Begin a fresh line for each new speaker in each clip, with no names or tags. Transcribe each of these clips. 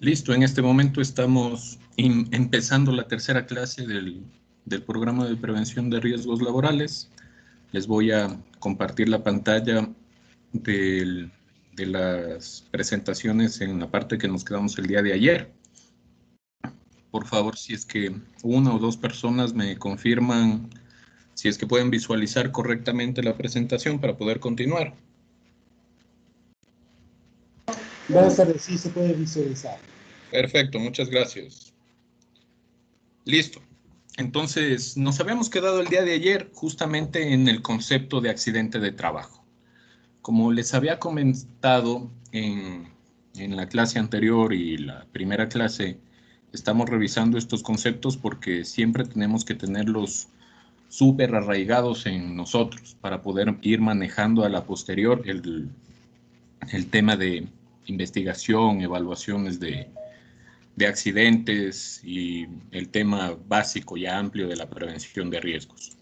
Listo, en este momento estamos empezando la tercera clase del programa de prevención de riesgos laborales. Les voy a compartir la pantalla de las presentaciones en la parte que nos quedamos el día de ayer. Por favor, si es que una o dos personas me confirman si es que pueden visualizar correctamente la presentación para poder continuar.
Buenas tardes, sí se puede visualizar.
Perfecto, muchas gracias. Listo. Entonces, nos habíamos quedado el día de ayer justamente en el concepto de accidente de trabajo. Como les había comentado en la clase anterior y la primera clase, estamos revisando estos conceptos porque siempre tenemos que tenerlos súper arraigados en nosotros para poder ir manejando a la posterior el tema de investigación, evaluaciones de accidentes y el tema básico y amplio de la prevención de riesgos.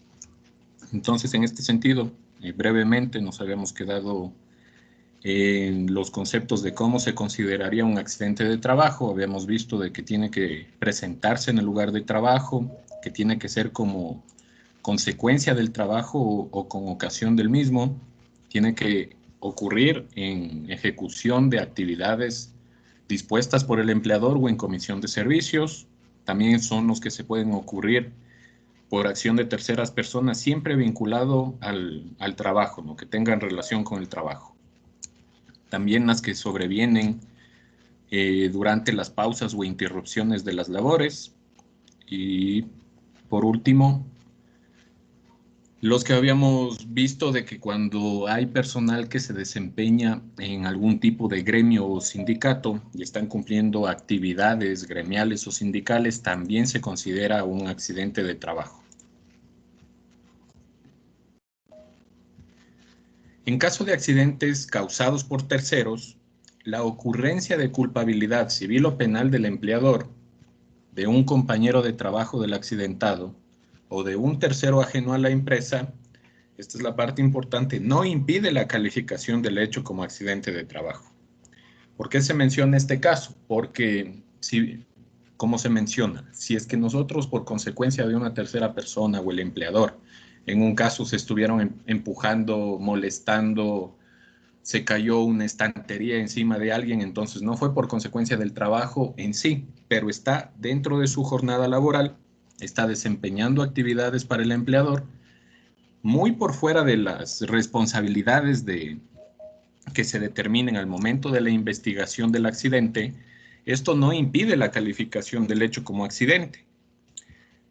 Entonces, en este sentido, brevemente nos habíamos quedado en los conceptos de cómo se consideraría un accidente de trabajo. Habíamos visto de que tiene que presentarse en el lugar de trabajo, que tiene que ser como consecuencia del trabajo o con ocasión del mismo, tiene que ocurrir en ejecución de actividades dispuestas por el empleador o en comisión de servicios. También son los que se pueden ocurrir por acción de terceras personas, siempre vinculado al trabajo, ¿no? Que tengan relación con el trabajo. También las que sobrevienen durante las pausas o interrupciones de las labores. Y por último, los que habíamos visto de que cuando hay personal que se desempeña en algún tipo de gremio o sindicato y están cumpliendo actividades gremiales o sindicales, también se considera un accidente de trabajo. En caso de accidentes causados por terceros, la ocurrencia de culpabilidad civil o penal del empleador, de un compañero de trabajo del accidentado o de un tercero ajeno a la empresa, esta es la parte importante, no impide la calificación del hecho como accidente de trabajo. ¿Por qué se menciona este caso? Porque, como se menciona, si es que nosotros por consecuencia de una tercera persona o el empleador, en un caso se estuvieron empujando, molestando, se cayó una estantería encima de alguien, entonces no fue por consecuencia del trabajo en sí, pero está dentro de su jornada laboral, está desempeñando actividades para el empleador, muy por fuera de las responsabilidades que se determinen al momento de la investigación del accidente. Esto no impide la calificación del hecho como accidente,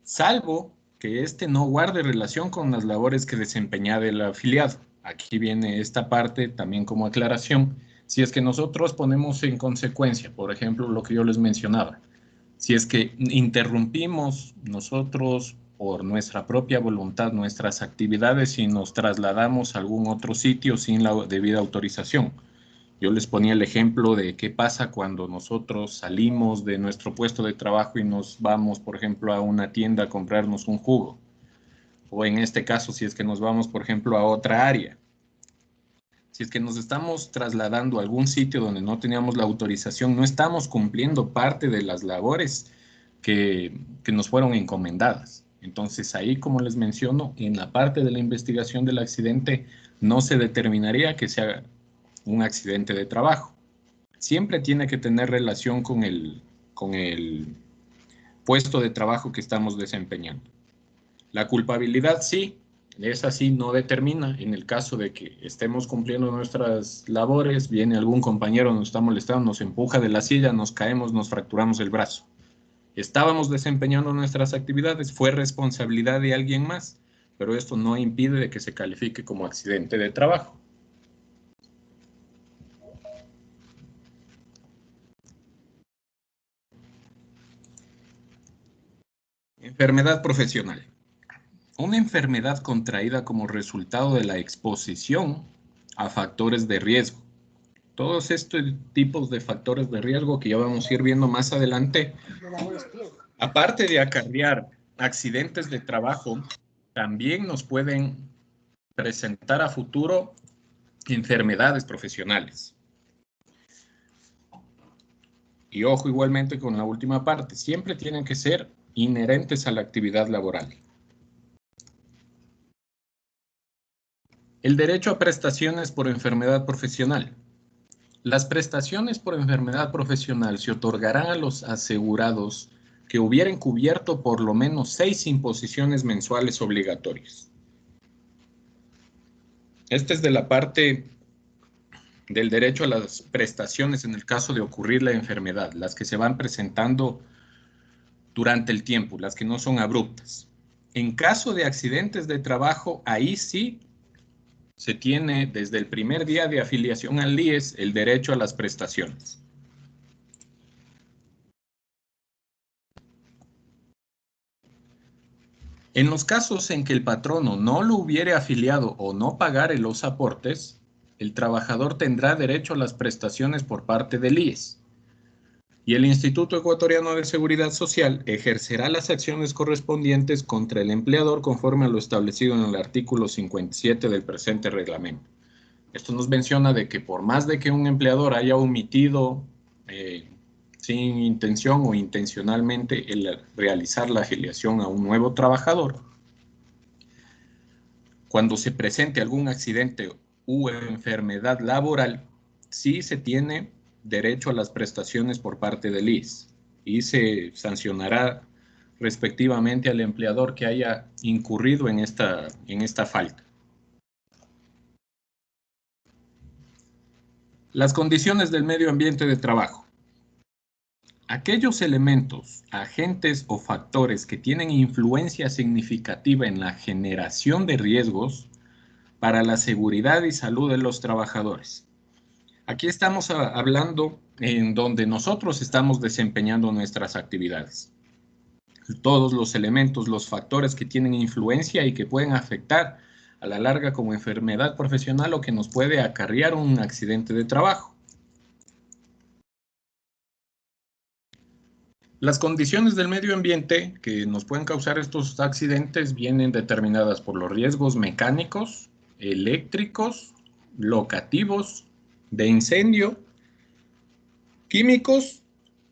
salvo que éste no guarde relación con las labores que desempeña el afiliado. Aquí viene esta parte también como aclaración. Si es que nosotros ponemos en consecuencia, por ejemplo, lo que yo les mencionaba, si es que interrumpimos nosotros por nuestra propia voluntad nuestras actividades y nos trasladamos a algún otro sitio sin la debida autorización. Yo les ponía el ejemplo de qué pasa cuando nosotros salimos de nuestro puesto de trabajo y nos vamos, por ejemplo, a una tienda a comprarnos un jugo. O en este caso, si es que nos vamos, por ejemplo, a otra área. Si es que nos estamos trasladando a algún sitio donde no teníamos la autorización, no estamos cumpliendo parte de las labores que nos fueron encomendadas. Entonces ahí, como les menciono, en la parte de la investigación del accidente no se determinaría que sea un accidente de trabajo. Siempre tiene que tener relación con el puesto de trabajo que estamos desempeñando. La culpabilidad sí, esa sí no determina. En el caso de que estemos cumpliendo nuestras labores, viene algún compañero, nos está molestando, nos empuja de la silla, nos caemos, nos fracturamos el brazo. Estábamos desempeñando nuestras actividades, fue responsabilidad de alguien más, pero esto no impide de que se califique como accidente de trabajo. Enfermedad profesional. Una enfermedad contraída como resultado de la exposición a factores de riesgo. Todos estos tipos de factores de riesgo que ya vamos a ir viendo más adelante, aparte de acarrear accidentes de trabajo, también nos pueden presentar a futuro enfermedades profesionales. y ojo igualmente con la última parte, siempre tienen que ser inherentes a la actividad laboral. El derecho a prestaciones por enfermedad profesional. Las prestaciones por enfermedad profesional se otorgarán a los asegurados que hubieran cubierto por lo menos 6 imposiciones mensuales obligatorias. Esta es de la parte del derecho a las prestaciones en el caso de ocurrir la enfermedad, las que se van presentando durante el tiempo, las que no son abruptas. En caso de accidentes de trabajo, ahí sí se tiene desde el primer día de afiliación al IES el derecho a las prestaciones. En los casos en que el patrono no lo hubiere afiliado o no pagare los aportes, el trabajador tendrá derecho a las prestaciones por parte del IES. Y el Instituto Ecuatoriano de Seguridad Social ejercerá las acciones correspondientes contra el empleador conforme a lo establecido en el artículo 57 del presente reglamento. Esto nos menciona de que por más de que un empleador haya omitido sin intención o intencionalmente el realizar la afiliación a un nuevo trabajador, cuando se presente algún accidente u enfermedad laboral, sí se tiene derecho a las prestaciones por parte del IES y se sancionará respectivamente al empleador que haya incurrido en esta falta. Las condiciones del medio ambiente de trabajo. Aquellos elementos, agentes o factores que tienen influencia significativa en la generación de riesgos para la seguridad y salud de los trabajadores. Aquí estamos hablando en donde nosotros estamos desempeñando nuestras actividades. Todos los elementos, los factores que tienen influencia y que pueden afectar a la larga como enfermedad profesional o que nos puede acarrear un accidente de trabajo. Las condiciones del medio ambiente que nos pueden causar estos accidentes vienen determinadas por los riesgos mecánicos, eléctricos, locativos, de incendio, químicos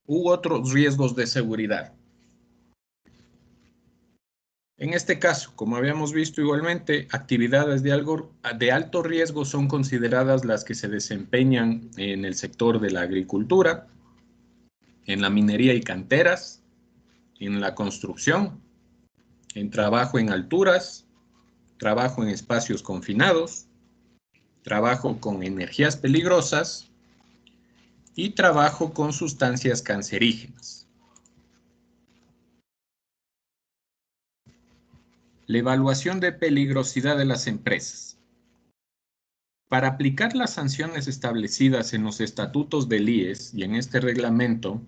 u otros riesgos de seguridad. En este caso, como habíamos visto igualmente, actividades de alto riesgo son consideradas las que se desempeñan en el sector de la agricultura, en la minería y canteras, en la construcción, en trabajo en alturas, trabajo en espacios confinados, trabajo con energías peligrosas y trabajo con sustancias cancerígenas. La evaluación de peligrosidad de las empresas. Para aplicar las sanciones establecidas en los estatutos del IES y en este reglamento,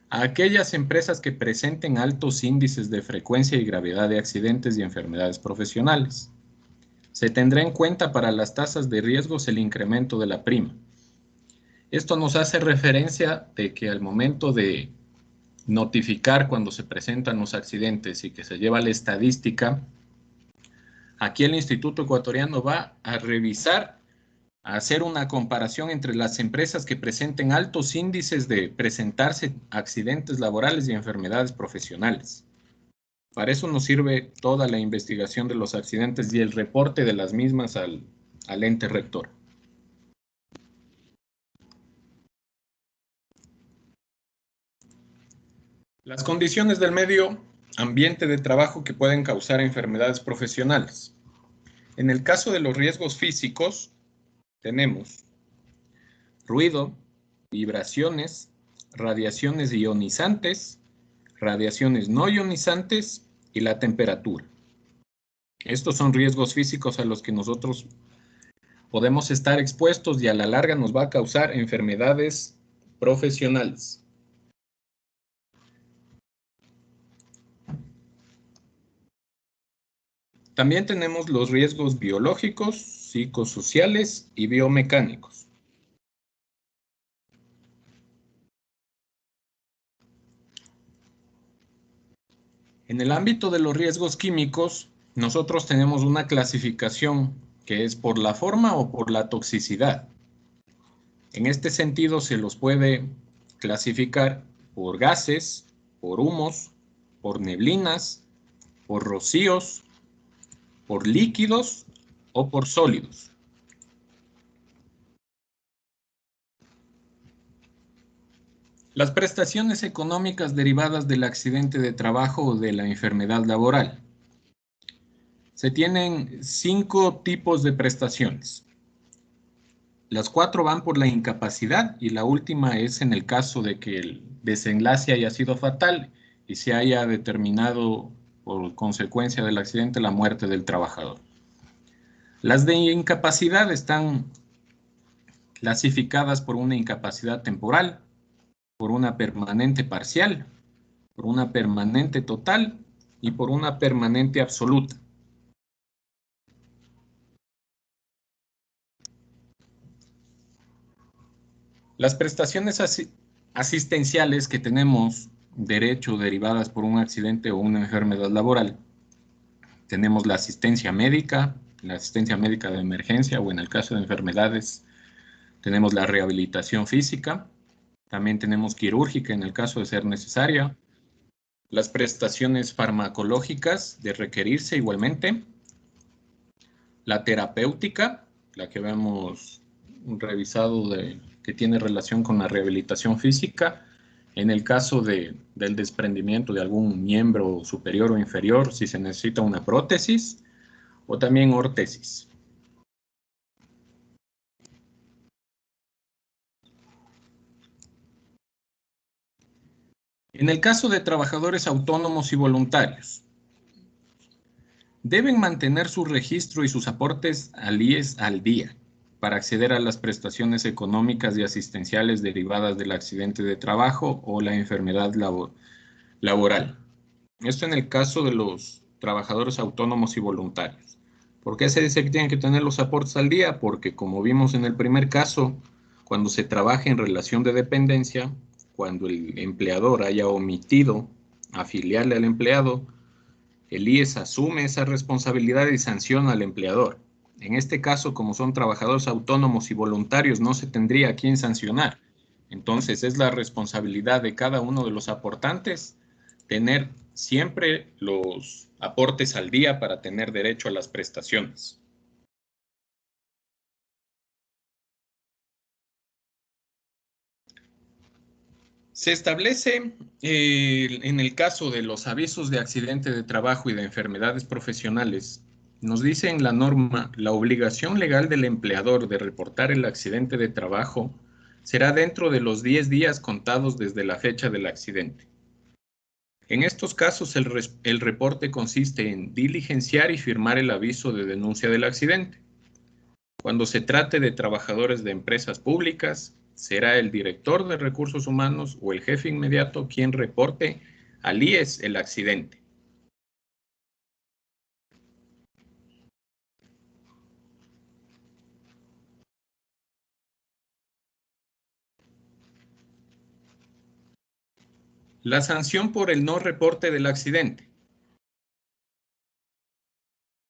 a aquellas empresas que presenten altos índices de frecuencia y gravedad de accidentes y enfermedades profesionales, se tendrá en cuenta para las tasas de riesgos el incremento de la prima. Esto nos hace referencia de que al momento de notificar cuando se presentan los accidentes y que se lleva la estadística, aquí el Instituto Ecuatoriano va a revisar, a hacer una comparación entre las empresas que presenten altos índices de presentarse accidentes laborales y enfermedades profesionales. Para eso nos sirve toda la investigación de los accidentes y el reporte de las mismas al ente rector. Las condiciones del medio ambiente de trabajo que pueden causar enfermedades profesionales. En el caso de los riesgos físicos, tenemos ruido, vibraciones, radiaciones ionizantes, radiaciones no ionizantes y la temperatura. Estos son riesgos físicos a los que nosotros podemos estar expuestos y a la larga nos va a causar enfermedades profesionales. También tenemos los riesgos biológicos, psicosociales y biomecánicos. En el ámbito de los riesgos químicos, nosotros tenemos una clasificación que es por la forma o por la toxicidad. En este sentido, se los puede clasificar por gases, por humos, por neblinas, por rocíos, por líquidos o por sólidos. Las prestaciones económicas derivadas del accidente de trabajo o de la enfermedad laboral. Se tienen 5 tipos de prestaciones. Las 4 van por la incapacidad y la última es en el caso de que el desenlace haya sido fatal y se haya determinado por consecuencia del accidente la muerte del trabajador. Las de incapacidad están clasificadas por una incapacidad temporal, por una permanente parcial, por una permanente total y por una permanente absoluta. Las prestaciones asistenciales que tenemos derecho derivadas por un accidente o una enfermedad laboral, tenemos la asistencia médica de emergencia o en el caso de enfermedades, tenemos la rehabilitación física, también tenemos quirúrgica en el caso de ser necesaria, las prestaciones farmacológicas de requerirse igualmente, la terapéutica, la que hemos revisado que tiene relación con la rehabilitación física, en el caso del desprendimiento de algún miembro superior o inferior, si se necesita una prótesis, o también órtesis. En el caso de trabajadores autónomos y voluntarios, deben mantener su registro y sus aportes al IES al día para acceder a las prestaciones económicas y asistenciales derivadas del accidente de trabajo o la enfermedad laboral. Esto en el caso de los trabajadores autónomos y voluntarios. ¿Por qué se dice que tienen que tener los aportes al día? Porque como vimos en el primer caso, cuando se trabaja en relación de dependencia, cuando el empleador haya omitido afiliarle al empleado, el IES asume esa responsabilidad y sanciona al empleador. En este caso, como son trabajadores autónomos y voluntarios, no se tendría a quién sancionar. Entonces, es la responsabilidad de cada uno de los aportantes tener siempre los aportes al día para tener derecho a las prestaciones. Se establece en el caso de los avisos de accidente de trabajo y de enfermedades profesionales, nos dice en la norma, la obligación legal del empleador de reportar el accidente de trabajo será dentro de los 10 días contados desde la fecha del accidente. En estos casos, el reporte consiste en diligenciar y firmar el aviso de denuncia del accidente. Cuando se trate de trabajadores de empresas públicas, será el director de recursos humanos o el jefe inmediato quien reporte al IES el accidente. La sanción por el no reporte del accidente.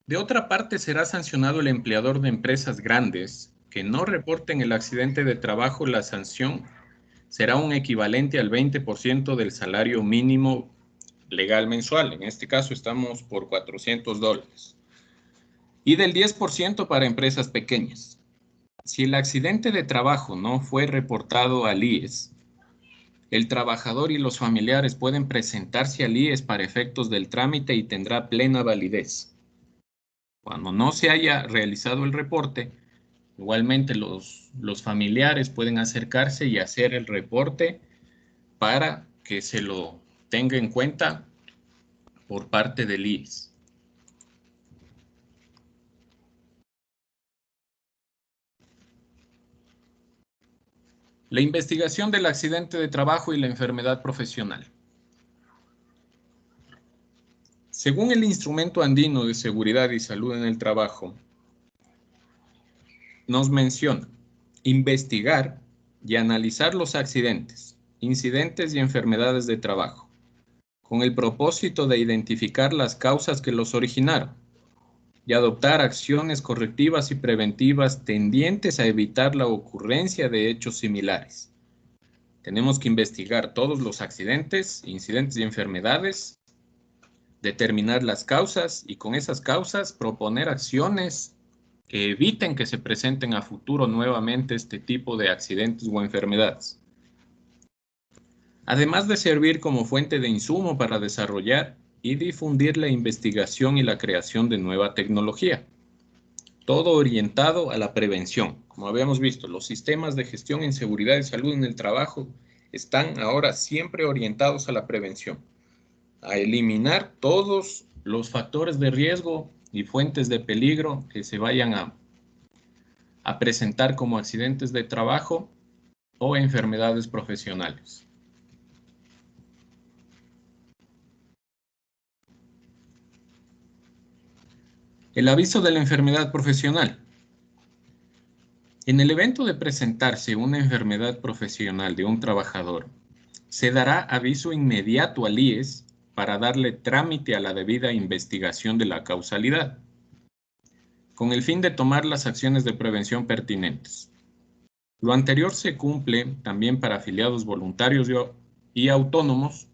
De otra parte, será sancionado el empleador de empresas grandes que no reporten el accidente de trabajo. La sanción será un equivalente al 20% del salario mínimo legal mensual. En este caso estamos por $400. Y del 10% para empresas pequeñas. Si el accidente de trabajo no fue reportado al IES, el trabajador y los familiares pueden presentarse al IES para efectos del trámite y tendrá plena validez. Cuando no se haya realizado el reporte, igualmente los familiares pueden acercarse y hacer el reporte para que se lo tenga en cuenta por parte del IES. La investigación del accidente de trabajo y la enfermedad profesional. Según el Instrumento Andino de Seguridad y Salud en el Trabajo, nos menciona investigar y analizar los accidentes, incidentes y enfermedades de trabajo, con el propósito de identificar las causas que los originaron y adoptar acciones correctivas y preventivas tendientes a evitar la ocurrencia de hechos similares. Tenemos que investigar todos los accidentes, incidentes y enfermedades, determinar las causas y con esas causas proponer acciones que eviten que se presenten a futuro nuevamente este tipo de accidentes o enfermedades. Además de servir como fuente de insumo para desarrollar y difundir la investigación y la creación de nueva tecnología. Todo orientado a la prevención. Como habíamos visto, los sistemas de gestión en seguridad y salud en el trabajo están ahora siempre orientados a la prevención, a eliminar todos los factores de riesgo y fuentes de peligro que se vayan a presentar como accidentes de trabajo o enfermedades profesionales. El aviso de la enfermedad profesional. En el evento de presentarse una enfermedad profesional de un trabajador, se dará aviso inmediato al IES para darle trámite a la debida investigación de la causalidad, con el fin de tomar las acciones de prevención pertinentes. Lo anterior se cumple también para afiliados voluntarios y autónomos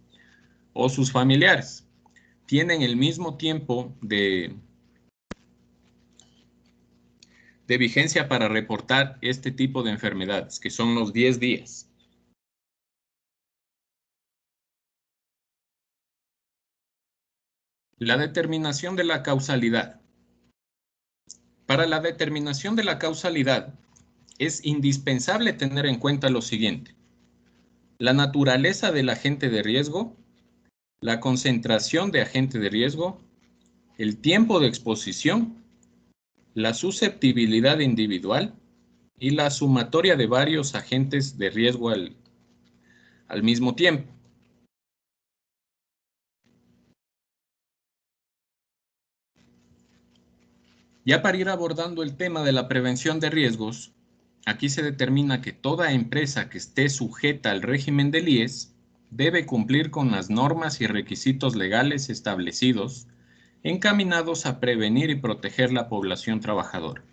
o sus familiares. Tienen el mismo tiempo de vigencia para reportar este tipo de enfermedades, que son los 10 días. La determinación de la causalidad. Para la determinación de la causalidad, es indispensable tener en cuenta lo siguiente: la naturaleza del agente de riesgo, la concentración de agente de riesgo, el tiempo de exposición, la susceptibilidad individual y la sumatoria de varios agentes de riesgo al mismo tiempo. Ya para ir abordando el tema de la prevención de riesgos, aquí se determina que toda empresa que esté sujeta al régimen del IES debe cumplir con las normas y requisitos legales establecidos encaminados a prevenir y proteger la población trabajadora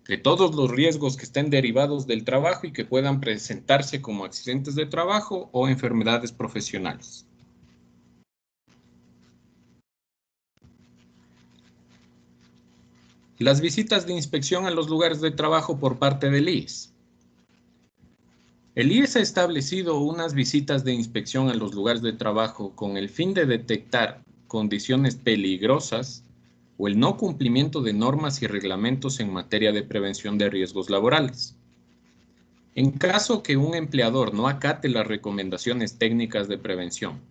de todos los riesgos que estén derivados del trabajo y que puedan presentarse como accidentes de trabajo o enfermedades profesionales. Las visitas de inspección a los lugares de trabajo por parte del IES. El IES ha establecido unas visitas de inspección a los lugares de trabajo con el fin de detectar condiciones peligrosas o el no cumplimiento de normas y reglamentos en materia de prevención de riesgos laborales. En caso que un empleador no acate las recomendaciones técnicas de prevención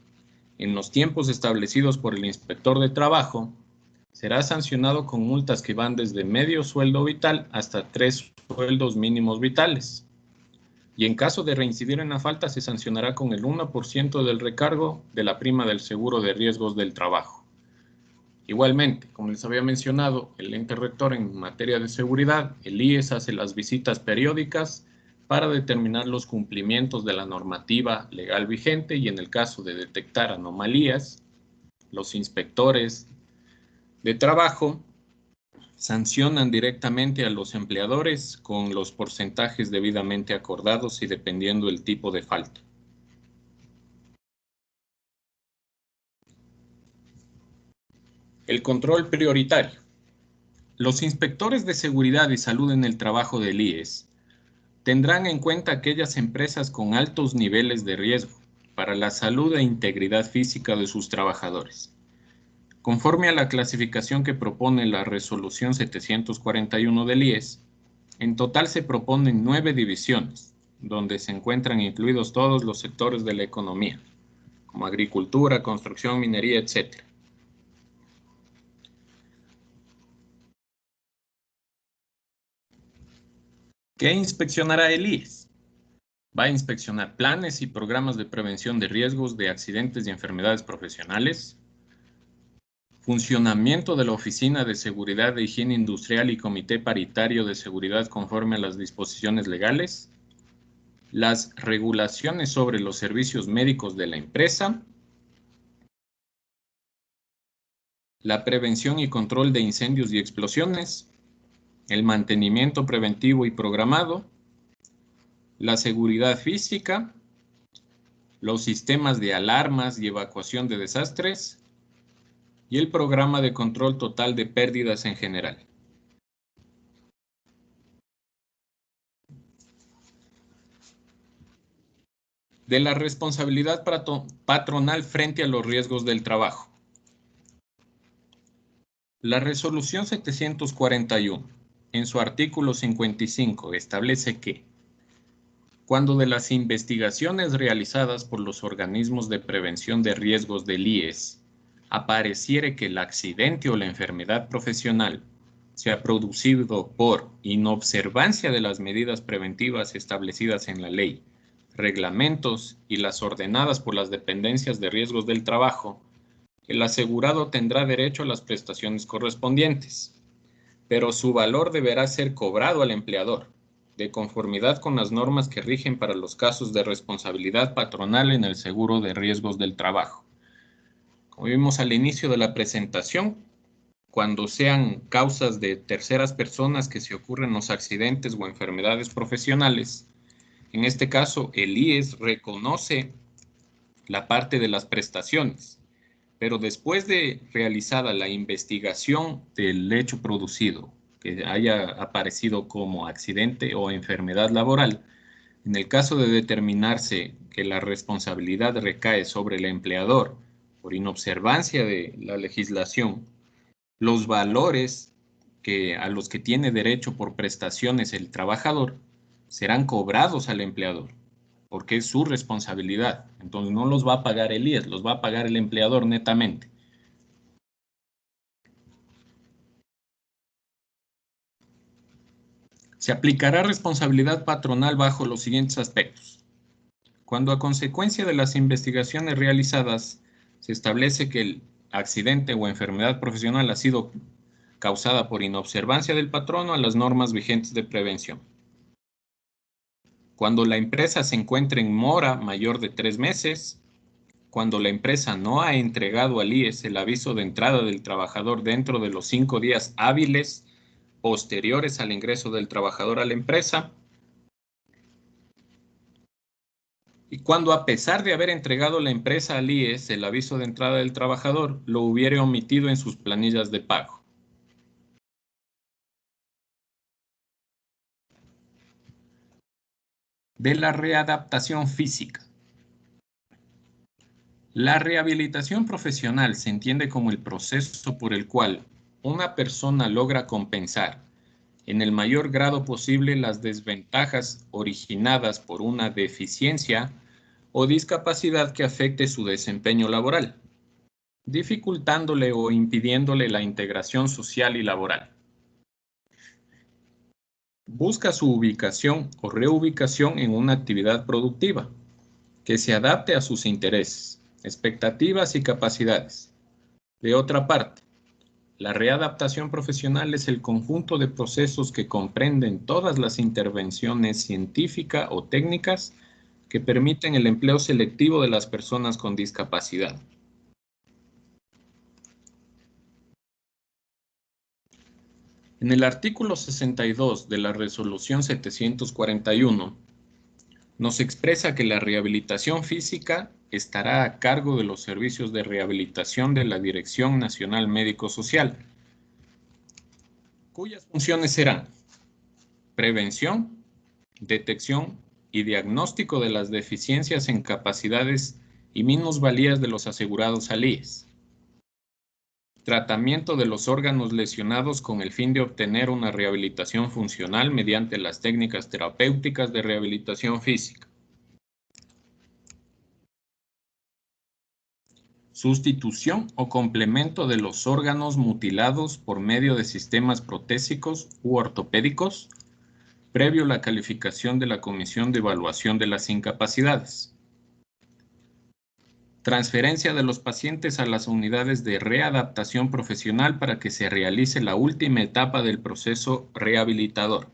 en los tiempos establecidos por el inspector de trabajo, será sancionado con multas que van desde medio sueldo vital hasta 3 sueldos mínimos vitales. Y en caso de reincidir en la falta, se sancionará con el 1% del recargo de la prima del seguro de riesgos del trabajo. Igualmente, como les había mencionado, el ente rector en materia de seguridad, el IES, hace las visitas periódicas para determinar los cumplimientos de la normativa legal vigente y en el caso de detectar anomalías, los inspectores de trabajo sancionan directamente a los empleadores con los porcentajes debidamente acordados y dependiendo del tipo de falta. El control prioritario. Los inspectores de seguridad y salud en el trabajo del IES tendrán en cuenta aquellas empresas con altos niveles de riesgo para la salud e integridad física de sus trabajadores. Conforme a la clasificación que propone la Resolución 741 del IES, en total se proponen 9 divisiones, donde se encuentran incluidos todos los sectores de la economía, como agricultura, construcción, minería, etc. ¿Qué inspeccionará el IES? Va a inspeccionar planes y programas de prevención de riesgos de accidentes y enfermedades profesionales, funcionamiento de la Oficina de Seguridad e Higiene Industrial y Comité Paritario de Seguridad conforme a las disposiciones legales, las regulaciones sobre los servicios médicos de la empresa, la prevención y control de incendios y explosiones, el mantenimiento preventivo y programado, la seguridad física los sistemas de alarmas y evacuación de desastres y el programa de control total de pérdidas en general. De la responsabilidad patronal frente a los riesgos del trabajo. La resolución 741, en su artículo 55, establece que cuando de las investigaciones realizadas por los organismos de prevención de riesgos del IES apareciere que el accidente o la enfermedad profesional se ha producido por inobservancia de las medidas preventivas establecidas en la ley, reglamentos y las ordenadas por las dependencias de riesgos del trabajo, el asegurado tendrá derecho a las prestaciones correspondientes, pero su valor deberá ser cobrado al empleador, de conformidad con las normas que rigen para los casos de responsabilidad patronal en el seguro de riesgos del trabajo. Como vimos al inicio de la presentación, cuando sean causas de terceras personas que se ocurren los accidentes o enfermedades profesionales, en este caso el IES reconoce la parte de las prestaciones, pero después de realizada la investigación del hecho producido, que haya aparecido como accidente o enfermedad laboral, en el caso de determinarse que la responsabilidad recae sobre el empleador por inobservancia de la legislación, los valores a los que tiene derecho por prestaciones el trabajador serán cobrados al empleador, porque es su responsabilidad. Entonces no los va a pagar el IES, los va a pagar el empleador netamente. Se aplicará responsabilidad patronal bajo los siguientes aspectos. Cuando a consecuencia de las investigaciones realizadas se establece que el accidente o enfermedad profesional ha sido causada por inobservancia del patrono a las normas vigentes de prevención. Cuando la empresa se encuentre en mora mayor de 3 meses, cuando la empresa no ha entregado al IES el aviso de entrada del trabajador dentro de los 5 días hábiles posteriores al ingreso del trabajador a la empresa, y cuando a pesar de haber entregado la empresa al IES el aviso de entrada del trabajador, lo hubiere omitido en sus planillas de pago. De la readaptación física. La rehabilitación profesional se entiende como el proceso por el cual una persona logra compensar en el mayor grado posible las desventajas originadas por una deficiencia o discapacidad que afecte su desempeño laboral, dificultándole o impidiéndole la integración social y laboral. Busca su ubicación o reubicación en una actividad productiva que se adapte a sus intereses, expectativas y capacidades. De otra parte, la readaptación profesional es el conjunto de procesos que comprenden todas las intervenciones científicas o técnicas que permiten el empleo selectivo de las personas con discapacidad. En el artículo 62 de la Resolución 741, nos expresa que la rehabilitación física estará a cargo de los servicios de rehabilitación de la Dirección Nacional Médico-Social, cuyas funciones serán prevención, detección y diagnóstico de las deficiencias en capacidades y minusvalías de los asegurados al IES, tratamiento de los órganos lesionados con el fin de obtener una rehabilitación funcional mediante las técnicas terapéuticas de rehabilitación física, sustitución o complemento de los órganos mutilados por medio de sistemas protésicos u ortopédicos, previo a la calificación de la Comisión de Evaluación de las Incapacidades. Transferencia de los pacientes a las unidades de readaptación profesional para que se realice la última etapa del proceso rehabilitador.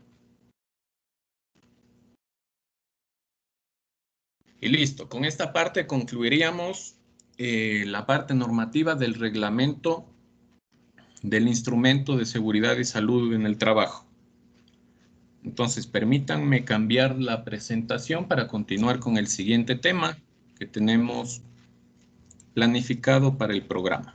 Y listo, con esta parte concluiríamos la parte normativa del reglamento del instrumento de seguridad y salud en el trabajo. Entonces, permítanme cambiar la presentación para continuar con el siguiente tema, que tenemos planificado para el programa.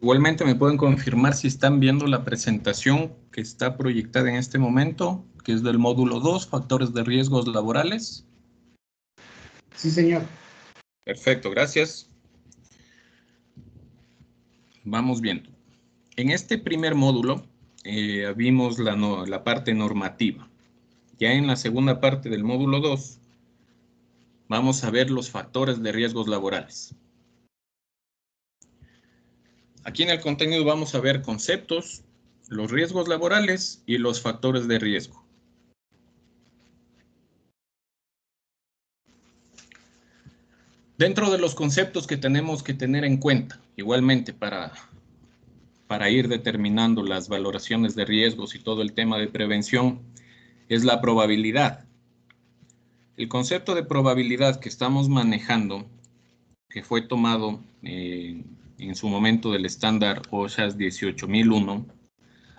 Igualmente me pueden confirmar si están viendo la presentación que está proyectada en este momento, que es del módulo 2, factores de riesgos laborales.
Sí, señor.
Perfecto, gracias. Vamos viendo. En este primer módulo vimos la parte normativa. Ya en la segunda parte del módulo 2 vamos a ver los factores de riesgos laborales. Aquí en el contenido vamos a ver conceptos, los riesgos laborales y los factores de riesgo. Dentro de los conceptos que tenemos que tener en cuenta, igualmente para ir determinando las valoraciones de riesgos y todo el tema de prevención, es la probabilidad. El concepto de probabilidad que estamos manejando, que fue tomado en su momento del estándar OSHA 18001,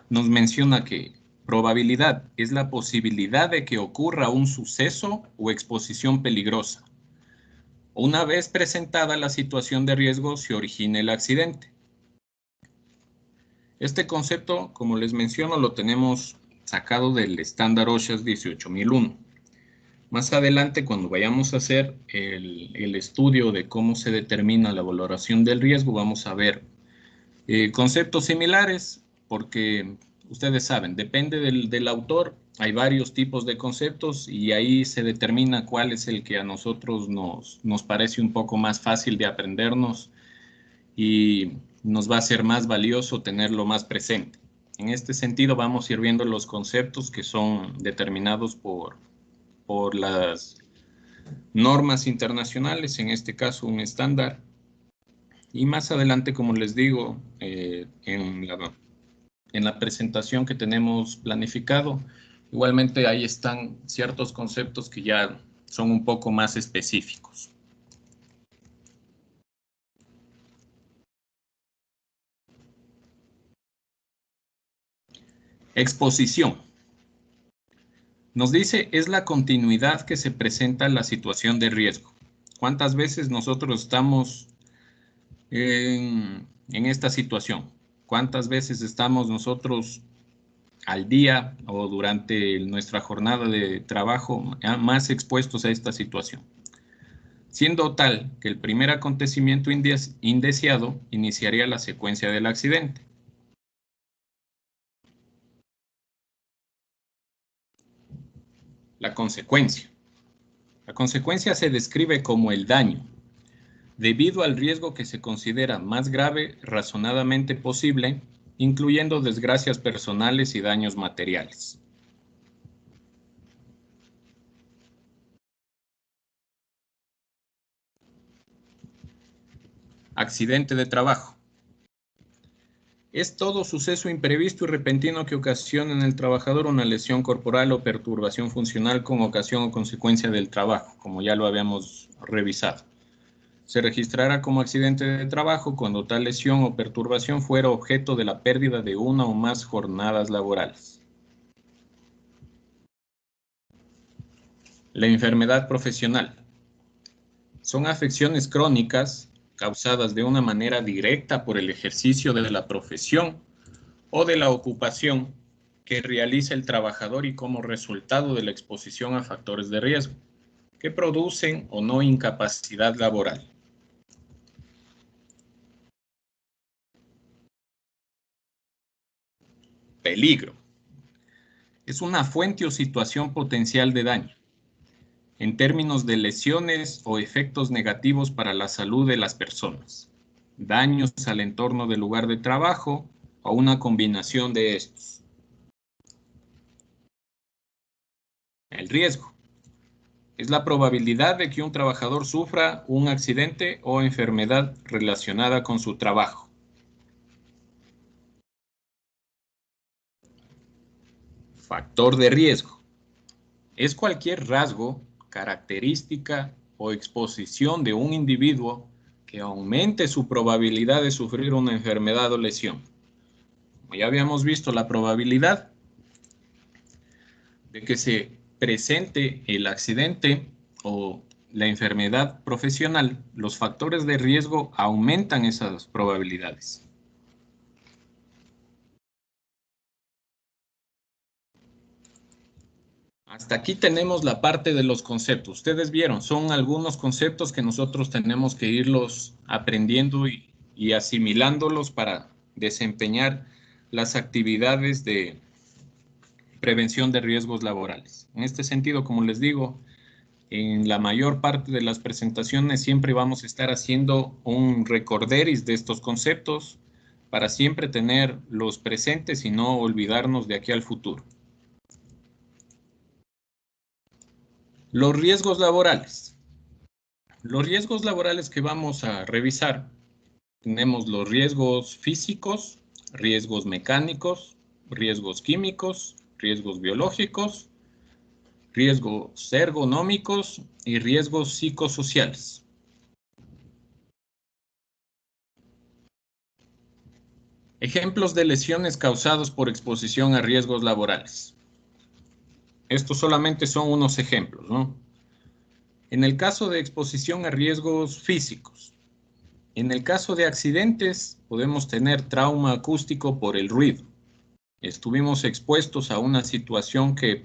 nos menciona que probabilidad es la posibilidad de que ocurra un suceso o exposición peligrosa. Una vez presentada la situación de riesgo, se origina el accidente. Este concepto, como les menciono, lo tenemos sacado del estándar OSHA 18001. Más adelante, cuando vayamos a hacer el estudio de cómo se determina la valoración del riesgo, vamos a ver conceptos similares, porque ustedes saben, depende del autor, hay varios tipos de conceptos y ahí se determina cuál es el que a nosotros nos parece un poco más fácil de aprendernos y nos va a ser más valioso tenerlo más presente. En este sentido, vamos a ir viendo los conceptos que son determinados por las normas internacionales, en este caso un estándar. Y más adelante, como les digo, en la presentación que tenemos planificado, igualmente ahí están ciertos conceptos que ya son un poco más específicos. Exposición. Nos dice, es la continuidad que se presenta en la situación de riesgo. ¿Cuántas veces nosotros estamos en esta situación? ¿Cuántas veces estamos nosotros al día o durante nuestra jornada de trabajo más expuestos a esta situación? Siendo tal que el primer acontecimiento indeseado iniciaría la secuencia del accidente. La consecuencia. La consecuencia se describe como el daño, debido al riesgo que se considera más grave razonadamente posible, incluyendo desgracias personales y daños materiales. Accidente de trabajo. Es todo suceso imprevisto y repentino que ocasiona en el trabajador una lesión corporal o perturbación funcional con ocasión o consecuencia del trabajo, como ya lo habíamos revisado. Se registrará como accidente de trabajo cuando tal lesión o perturbación fuera objeto de la pérdida de una o más jornadas laborales. La enfermedad profesional. Son afecciones crónicas causadas de una manera directa por el ejercicio de la profesión o de la ocupación que realiza el trabajador y como resultado de la exposición a factores de riesgo, que producen o no incapacidad laboral. Peligro. Es una fuente o situación potencial de daño. en términos de lesiones o efectos negativos para la salud de las personas, daños al entorno del lugar de trabajo o una combinación de estos. El riesgo es la probabilidad de que un trabajador sufra un accidente o enfermedad relacionada con su trabajo. Factor de riesgo es cualquier rasgo, característica o exposición de un individuo que aumente su probabilidad de sufrir una enfermedad o lesión. Como ya habíamos visto, la probabilidad de que se presente el accidente o la enfermedad profesional, los factores de riesgo aumentan esas probabilidades. Hasta aquí tenemos la parte de los conceptos. Ustedes vieron, son algunos conceptos que nosotros tenemos que irlos aprendiendo y asimilándolos para desempeñar las actividades de prevención de riesgos laborales. En este sentido, como les digo, en la mayor parte de las presentaciones siempre vamos a estar haciendo un recorderis de estos conceptos para siempre tenerlos presentes y no olvidarnos de aquí al futuro. Los riesgos laborales. Los riesgos laborales que vamos a revisar, tenemos los riesgos físicos, riesgos mecánicos, riesgos químicos, riesgos biológicos, riesgos ergonómicos y riesgos psicosociales. Ejemplos de lesiones causadas por exposición a riesgos laborales. Estos solamente son unos ejemplos, ¿no? En el caso de exposición a riesgos físicos, en el caso de accidentes, podemos tener trauma acústico por el ruido. Estuvimos expuestos a una situación que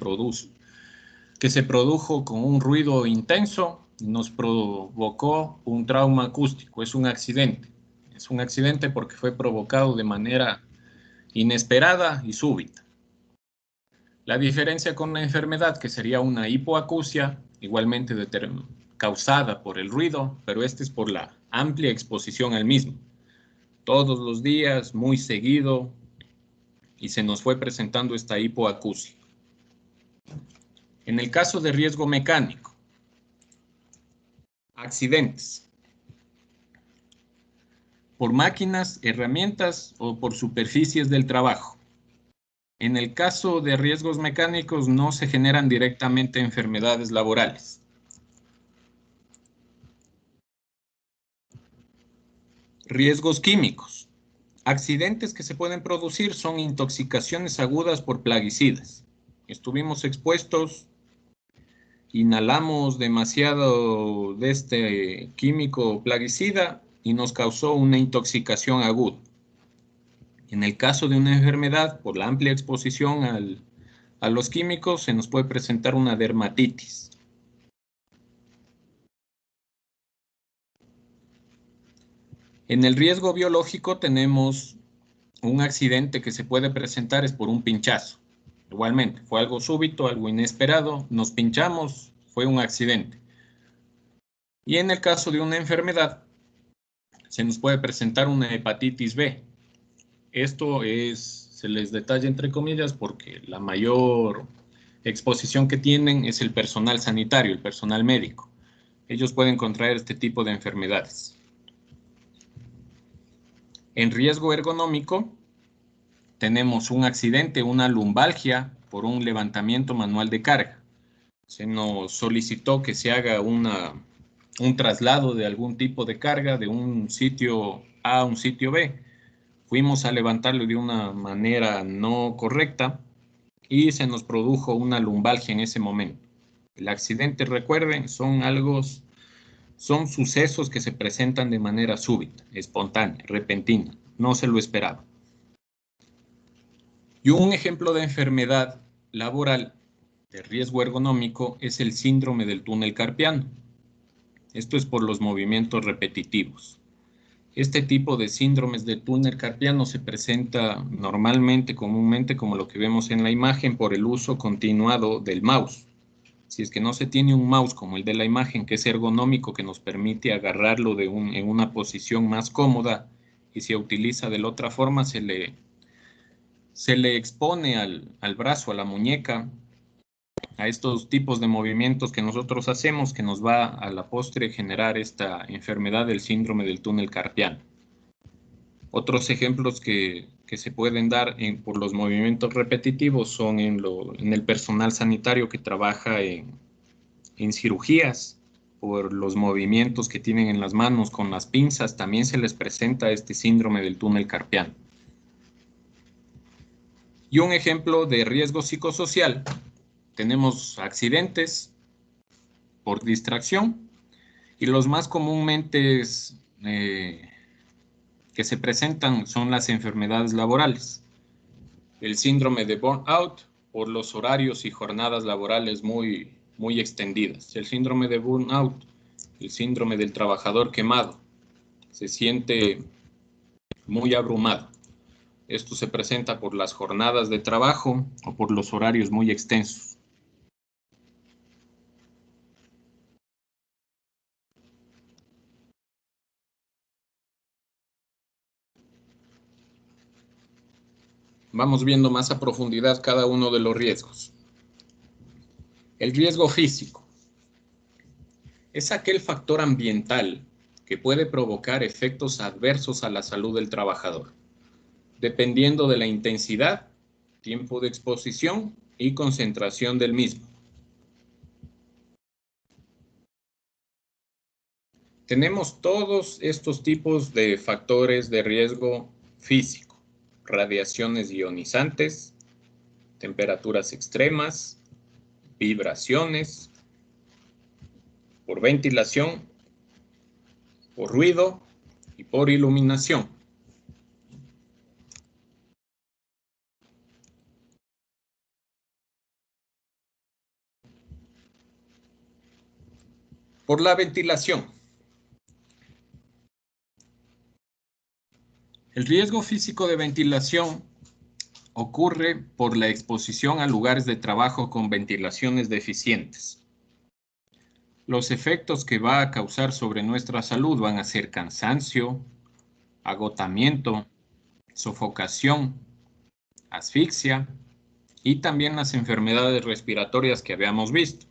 se produjo con un ruido intenso y nos provocó un trauma acústico. Es un accidente. Es un accidente porque fue provocado de manera inesperada y súbita. La diferencia con la enfermedad, que sería una hipoacusia, igualmente causada por el ruido, pero este es por la amplia exposición al mismo. Todos los días, muy seguido, y se nos fue presentando esta hipoacusia. En el caso de riesgo mecánico, accidentes por máquinas, herramientas o por superficies del trabajo. En el caso de riesgos mecánicos no se generan directamente enfermedades laborales. Riesgos químicos. Accidentes que se pueden producir son intoxicaciones agudas por plaguicidas. Estuvimos expuestos, inhalamos demasiado de este químico plaguicida y nos causó una intoxicación aguda. En el caso de una enfermedad, por la amplia exposición a los químicos, se nos puede presentar una dermatitis. En el riesgo biológico tenemos un accidente que se puede presentar es por un pinchazo. Igualmente, fue algo súbito, algo inesperado, nos pinchamos, fue un accidente. Y en el caso de una enfermedad, se nos puede presentar una hepatitis B. Esto se les detalla entre comillas porque la mayor exposición que tienen es el personal sanitario, el personal médico. Ellos pueden contraer este tipo de enfermedades. En riesgo ergonómico, tenemos un accidente, una lumbalgia por un levantamiento manual de carga. Se nos solicitó que se haga un traslado de algún tipo de carga de un sitio A a un sitio B. Fuimos a levantarlo de una manera no correcta y se nos produjo una lumbalgia en ese momento. El accidente, recuerden, son sucesos que se presentan de manera súbita, espontánea, repentina. No se lo esperaba. Y un ejemplo de enfermedad laboral de riesgo ergonómico es el síndrome del túnel carpiano. Esto es por los movimientos repetitivos. Este tipo de síndromes del túnel carpiano se presenta normalmente, comúnmente, como lo que vemos en la imagen, por el uso continuado del mouse. Si es que no se tiene un mouse como el de la imagen, que es ergonómico, que nos permite agarrarlo en una posición más cómoda, y se utiliza de la otra forma, se le expone al brazo, a la muñeca, a estos tipos de movimientos que nosotros hacemos, que nos va a la postre generar esta enfermedad del síndrome del túnel carpiano. Otros ejemplos que se pueden dar por los movimientos repetitivos son en el personal sanitario que trabaja en cirugías, por los movimientos que tienen en las manos con las pinzas, también se les presenta este síndrome del túnel carpiano. Y un ejemplo de riesgo psicosocial, tenemos accidentes por distracción, y los más comúnmente que se presentan son las enfermedades laborales. El síndrome de burnout por los horarios y jornadas laborales muy extendidas. El síndrome de burnout, el síndrome del trabajador quemado, se siente muy abrumado. Esto se presenta por las jornadas de trabajo o por los horarios muy extensos. Vamos viendo más a profundidad cada uno de los riesgos. El riesgo físico es aquel factor ambiental que puede provocar efectos adversos a la salud del trabajador, dependiendo de la intensidad, tiempo de exposición y concentración del mismo. Tenemos todos estos tipos de factores de riesgo físico: radiaciones ionizantes, temperaturas extremas, vibraciones, por ventilación, por ruido y por iluminación. Por la ventilación. El riesgo físico de ventilación ocurre por la exposición a lugares de trabajo con ventilaciones deficientes. Los efectos que va a causar sobre nuestra salud van a ser cansancio, agotamiento, sofocación, asfixia y también las enfermedades respiratorias que habíamos visto.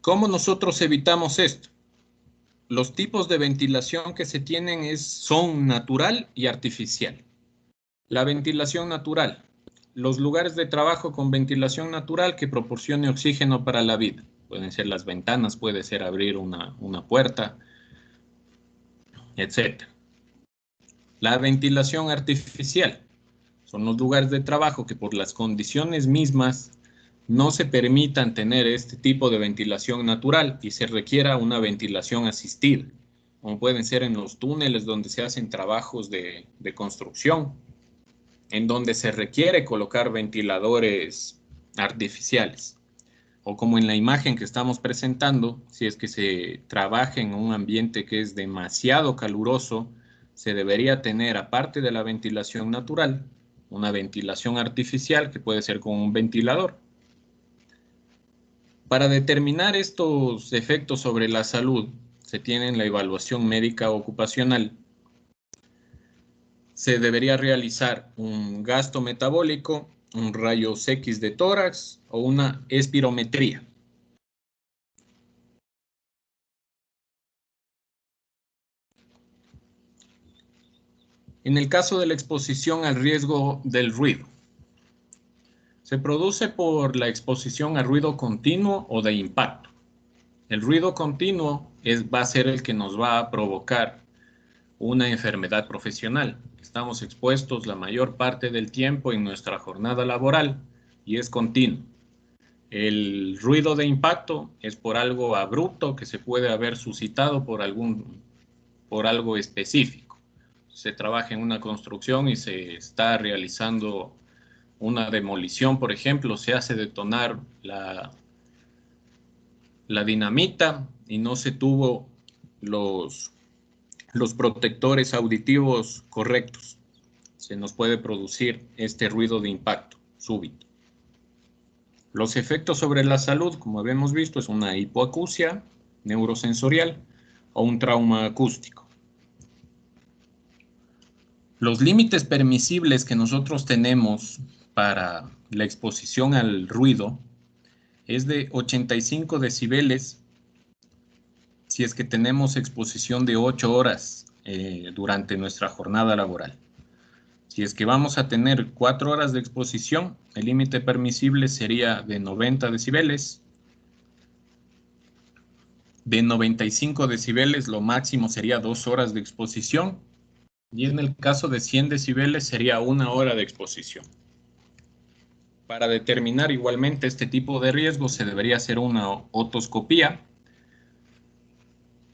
¿Cómo nosotros evitamos esto? Los tipos de ventilación que se tienen son natural y artificial. La ventilación natural: los lugares de trabajo con ventilación natural que proporcione oxígeno para la vida. Pueden ser las ventanas, puede ser abrir una puerta, etc. La ventilación artificial son los lugares de trabajo que por las condiciones mismas no se permitan tener este tipo de ventilación natural y se requiera una ventilación asistida, como pueden ser en los túneles donde se hacen trabajos de construcción, en donde se requiere colocar ventiladores artificiales, o como en la imagen que estamos presentando, si es que se trabaja en un ambiente que es demasiado caluroso, se debería tener, aparte de la ventilación natural, una ventilación artificial que puede ser con un ventilador. Para determinar estos efectos sobre la salud, se tiene la evaluación médica ocupacional. Se debería realizar un gasto metabólico, un rayos X de tórax o una espirometría. En el caso de la exposición al riesgo del ruido, se produce por la exposición a ruido continuo o de impacto. El ruido continuo va a ser el que nos va a provocar una enfermedad profesional. Estamos expuestos la mayor parte del tiempo en nuestra jornada laboral y es continuo. El ruido de impacto es por algo abrupto que se puede haber suscitado por algo específico. Se trabaja en una construcción y se está realizando una demolición, por ejemplo, se hace detonar la dinamita y no se tuvo los protectores auditivos correctos. se nos puede producir este ruido de impacto súbito. Los efectos sobre la salud, como habíamos visto, es una hipoacusia neurosensorial o un trauma acústico. Los límites permisibles que nosotros tenemos para la exposición al ruido es de 85 decibeles si es que tenemos exposición de 8 horas durante nuestra jornada laboral. Si es que vamos a tener 4 horas de exposición, el límite permisible sería de 90 decibeles. De 95 decibeles, lo máximo sería 2 horas de exposición. Y en el caso de 100 decibeles, sería 1 hora de exposición. Para determinar igualmente este tipo de riesgo, se debería hacer una otoscopía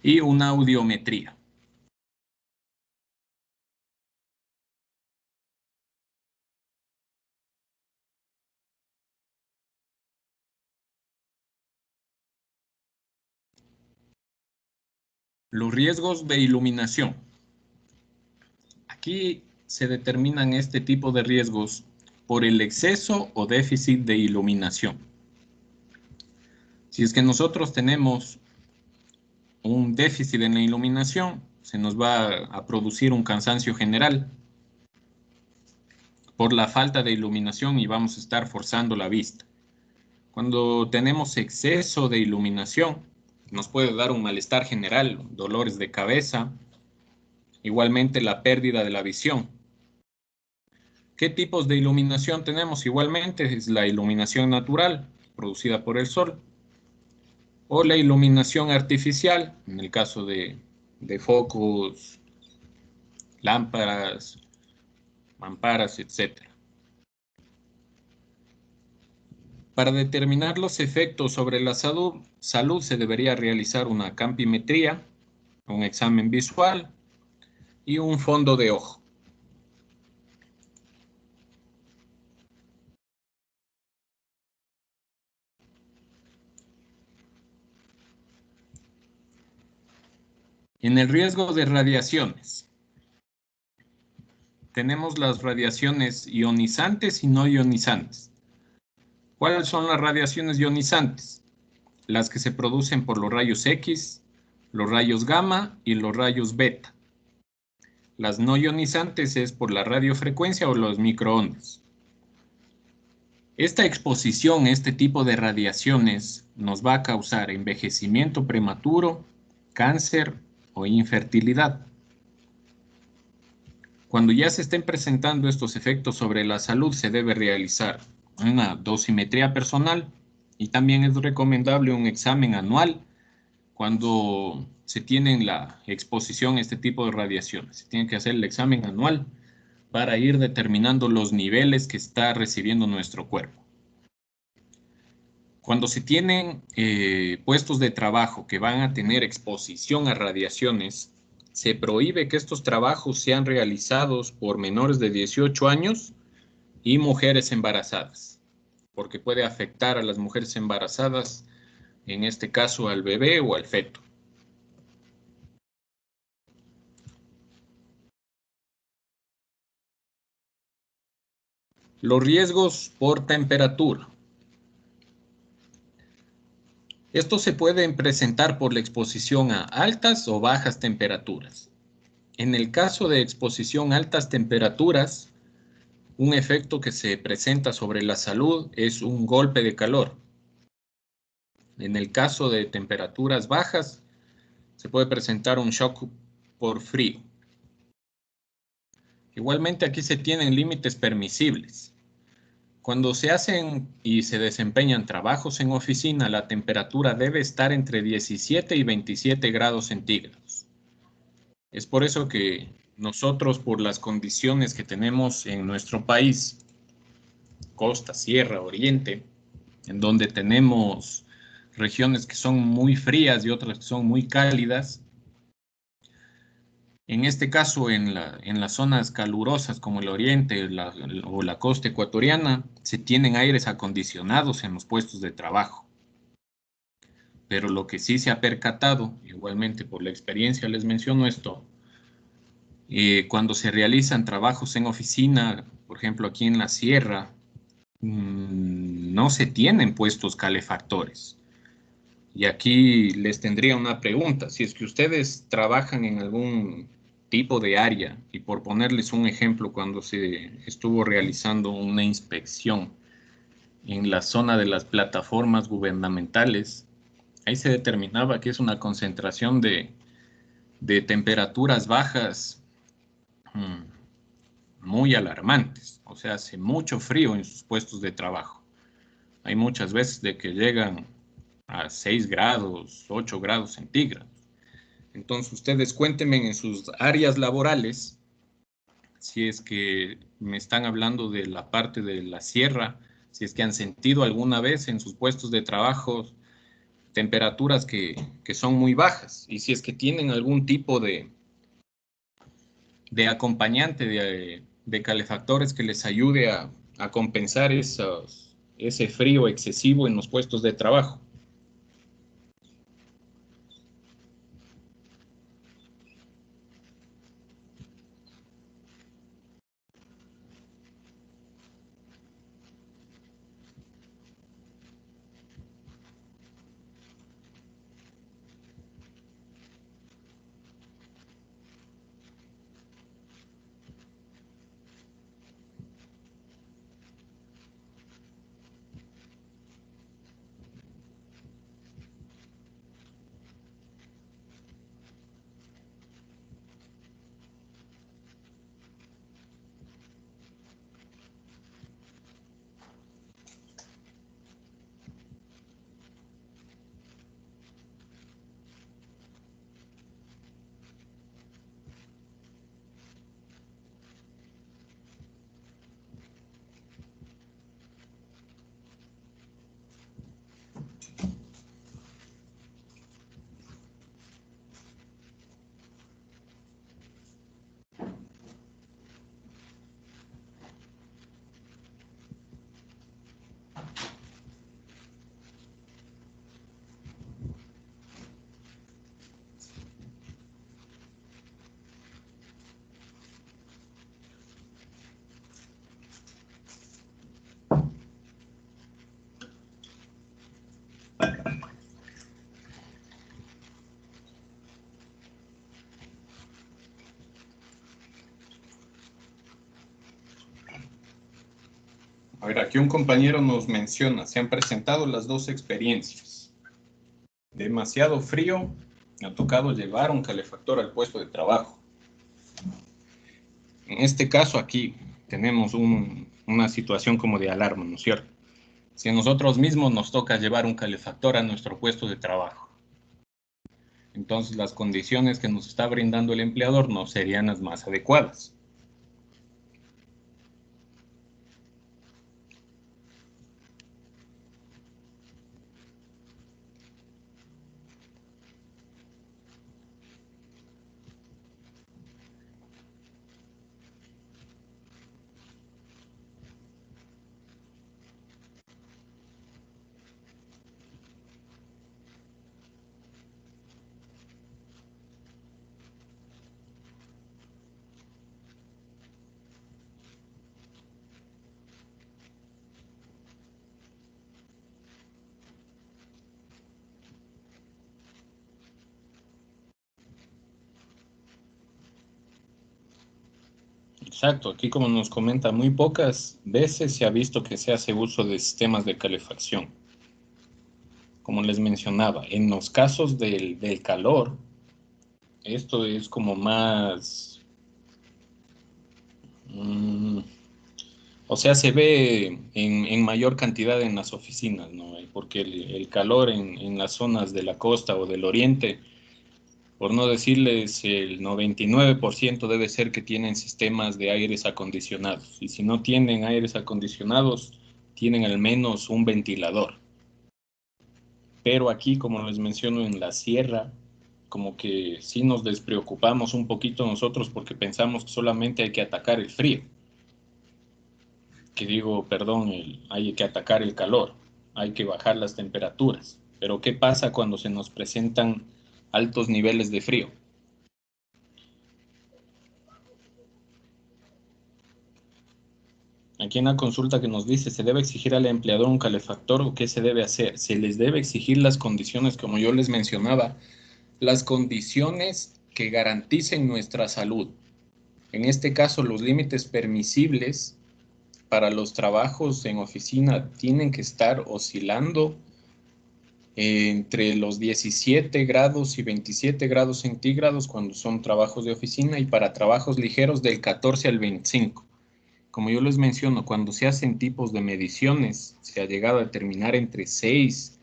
y una audiometría. Los riesgos de iluminación. Aquí se determinan este tipo de riesgos por el exceso o déficit de iluminación. Si es que nosotros tenemos un déficit en la iluminación, se nos va a producir un cansancio general por la falta de iluminación y vamos a estar forzando la vista. Cuando tenemos exceso de iluminación, nos puede dar un malestar general, dolores de cabeza, igualmente la pérdida de la visión. ¿Qué tipos de iluminación tenemos? Igualmente es la iluminación natural, producida por el sol, o la iluminación artificial, en el caso de focos, lámparas, mamparas, etc. Para determinar los efectos sobre la salud se debería realizar una campimetría, un examen visual y un fondo de ojo. En el riesgo de radiaciones, tenemos las radiaciones ionizantes y no ionizantes. ¿Cuáles son las radiaciones ionizantes? Las que se producen por los rayos X, los rayos gamma y los rayos beta. Las no ionizantes es por la radiofrecuencia o los microondas. Esta exposición a este tipo de radiaciones nos va a causar envejecimiento prematuro, cáncer o infertilidad. Cuando ya se estén presentando estos efectos sobre la salud, se debe realizar una dosimetría personal y también es recomendable un examen anual cuando se tiene la exposición a este tipo de radiaciones. Se tiene que hacer el examen anual para ir determinando los niveles que está recibiendo nuestro cuerpo. Cuando se tienen puestos de trabajo que van a tener exposición a radiaciones, se prohíbe que estos trabajos sean realizados por menores de 18 años y mujeres embarazadas, porque puede afectar a las mujeres embarazadas, en este caso al bebé o al feto. Los riesgos por temperatura. Estos se pueden presentar por la exposición a altas o bajas temperaturas. En el caso de exposición a altas temperaturas, un efecto que se presenta sobre la salud es un golpe de calor. En el caso de temperaturas bajas, se puede presentar un shock por frío. Igualmente aquí se tienen límites permisibles. Cuando se hacen y se desempeñan trabajos en oficina, la temperatura debe estar entre 17 y 27 grados centígrados. Es por eso que nosotros, por las condiciones que tenemos en nuestro país, costa, sierra, oriente, en donde tenemos regiones que son muy frías y otras que son muy cálidas, en este caso, en las zonas calurosas como el oriente o la costa ecuatoriana, se tienen aires acondicionados en los puestos de trabajo. Pero lo que sí se ha percatado, igualmente por la experiencia les menciono esto, Cuando se realizan trabajos en oficina, por ejemplo aquí en la sierra, no se tienen puestos calefactores. Y aquí les tendría una pregunta. Si es que ustedes trabajan en algún tipo de área, y por ponerles un ejemplo, cuando se estuvo realizando una inspección en la zona de las plataformas gubernamentales, ahí se determinaba que es una concentración de temperaturas bajas muy alarmantes. O sea, hace mucho frío en sus puestos de trabajo. Hay muchas veces de que llegan a 6 grados, 8 grados centígrados. Entonces, ustedes cuéntenme en sus áreas laborales, si es que me están hablando de la parte de la sierra, si es que han sentido alguna vez en sus puestos de trabajo temperaturas que son muy bajas, y si es que tienen algún tipo de acompañante de calefactores que les ayude a compensar ese frío excesivo en los puestos de trabajo. A ver, aquí un compañero nos menciona, se han presentado las dos experiencias. Demasiado frío, me ha tocado llevar un calefactor al puesto de trabajo. En este caso aquí tenemos una situación como de alarma, ¿no es cierto? Si a nosotros mismos nos toca llevar un calefactor a nuestro puesto de trabajo, entonces las condiciones que nos está brindando el empleador no serían las más adecuadas. Exacto, aquí como nos comenta, muy pocas veces se ha visto que se hace uso de sistemas de calefacción. Como les mencionaba, en los casos del calor, esto es como más, o sea, se ve en mayor cantidad en las oficinas, ¿no? Porque el calor en las zonas de la costa o del oriente, por no decirles el 99% debe ser que tienen sistemas de aires acondicionados. Y si no tienen aires acondicionados, tienen al menos un ventilador. Pero aquí, como les menciono, en la sierra, como que sí nos despreocupamos un poquito nosotros porque pensamos que solamente hay que atacar el frío. Que digo, perdón, hay que atacar el calor, hay que bajar las temperaturas. Pero ¿qué pasa cuando se nos presentan altos niveles de frío? aquí en la consulta que nos dice, ¿se debe exigir al empleador un calefactor o qué se debe hacer? Se les debe exigir las condiciones, como yo les mencionaba, las condiciones que garanticen nuestra salud. En este caso, los límites permisibles para los trabajos en oficina tienen que estar oscilando entre los 17 grados y 27 grados centígrados cuando son trabajos de oficina y para trabajos ligeros del 14 al 25. Como yo les menciono, cuando se hacen tipos de mediciones, se ha llegado a determinar entre 6,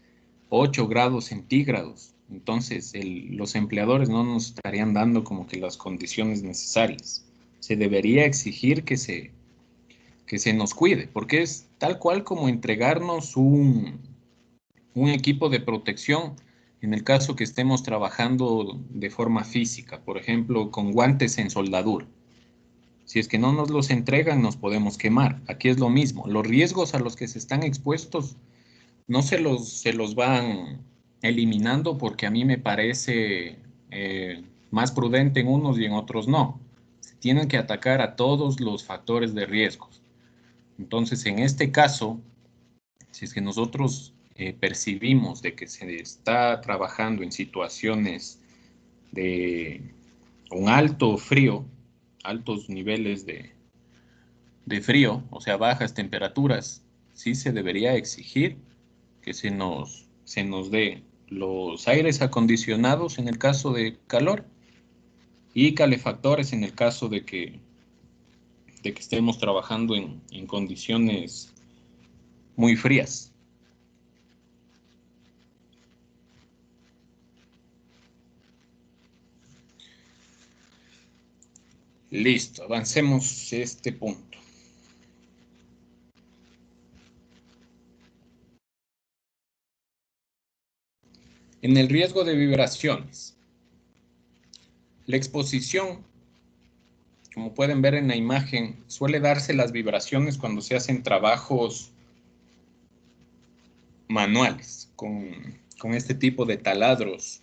8 grados centígrados. Entonces, los empleadores no nos estarían dando como que las condiciones necesarias. Se debería exigir que se nos cuide, porque es tal cual como entregarnos un equipo de protección en el caso que estemos trabajando de forma física, por ejemplo, con guantes en soldadura. Si es que no nos los entregan, nos podemos quemar. Aquí es lo mismo. Los riesgos a los que se están expuestos no se los van eliminando porque a mí me parece más prudente en unos y en otros no. Se tienen que atacar a todos los factores de riesgos. Entonces, en este caso, si es que nosotros percibimos de que se está trabajando en situaciones de un alto frío, altos niveles de frío, o sea, bajas temperaturas, sí se debería exigir que se nos dé los aires acondicionados en el caso de calor y calefactores en el caso de que estemos trabajando en condiciones muy frías. Listo, avancemos este punto. En el riesgo de vibraciones, la exposición, como pueden ver en la imagen, suele darse las vibraciones cuando se hacen trabajos manuales con este tipo de taladros.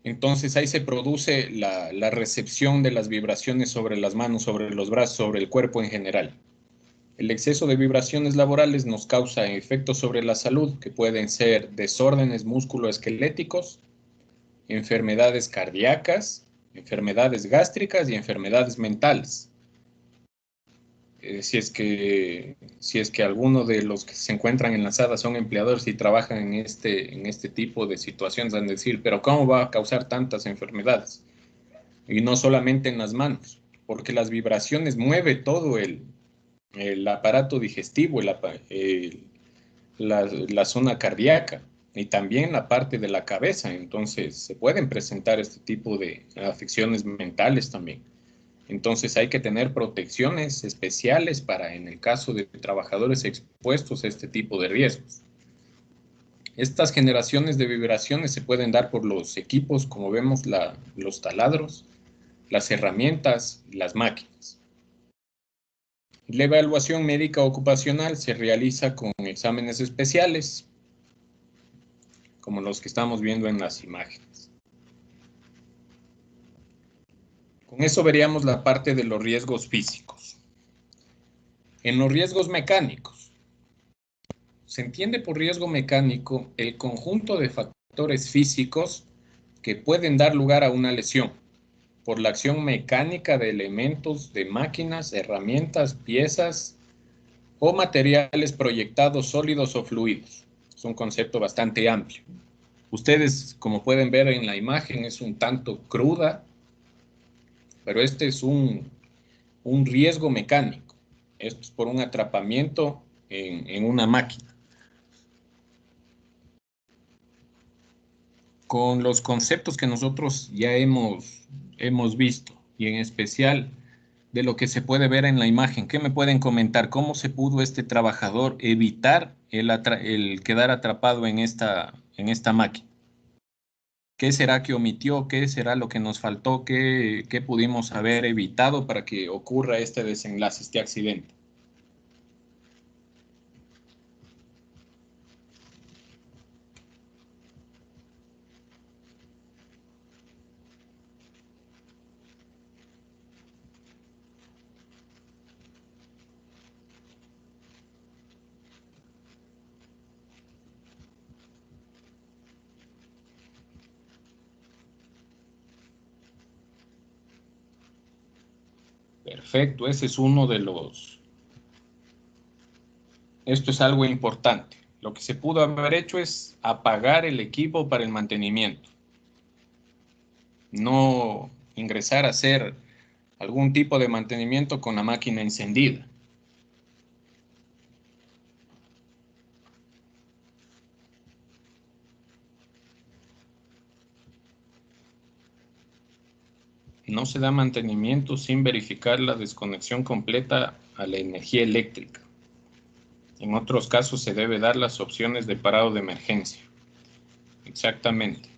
Entonces ahí se produce la recepción de las vibraciones sobre las manos, sobre los brazos, sobre el cuerpo en general. El exceso de vibraciones laborales nos causa efectos sobre la salud que pueden ser desórdenes musculoesqueléticos, enfermedades cardíacas, enfermedades gástricas y enfermedades mentales. Si es que alguno de los que se encuentran en la sala son empleadores y trabajan en este tipo de situaciones, van a decir, pero ¿cómo va a causar tantas enfermedades? Y no solamente en las manos, porque las vibraciones mueve todo el aparato digestivo, la zona cardíaca y también la parte de la cabeza. Entonces se pueden presentar este tipo de afecciones mentales también. Entonces hay que tener protecciones especiales para en el caso de trabajadores expuestos a este tipo de riesgos. Estas generaciones de vibraciones se pueden dar por los equipos, como vemos, los taladros, las herramientas y las máquinas. La evaluación médica ocupacional se realiza con exámenes especiales, como los que estamos viendo en las imágenes. Con eso veríamos la parte de los riesgos físicos. En los riesgos mecánicos, se entiende por riesgo mecánico el conjunto de factores físicos que pueden dar lugar a una lesión por la acción mecánica de elementos de máquinas, herramientas, piezas o materiales proyectados sólidos o fluidos. Es un concepto bastante amplio. Ustedes, como pueden ver en la imagen, es un tanto cruda, pero este es un riesgo mecánico. Esto es por un atrapamiento en una máquina. Con los conceptos que nosotros ya hemos visto y en especial de lo que se puede ver en la imagen, ¿qué me pueden comentar? ¿Cómo se pudo este trabajador evitar el quedar atrapado en esta máquina? ¿Qué será que omitió? ¿Qué será lo que nos faltó? ¿Qué pudimos haber evitado para que ocurra este desenlace, este accidente? Perfecto, ese es uno de los... Esto es algo importante. Lo que se pudo haber hecho es apagar el equipo para el mantenimiento. No ingresar a hacer algún tipo de mantenimiento con la máquina encendida. No se da mantenimiento sin verificar la desconexión completa a la energía eléctrica. En otros casos se debe dar las opciones de parado de emergencia. Exactamente.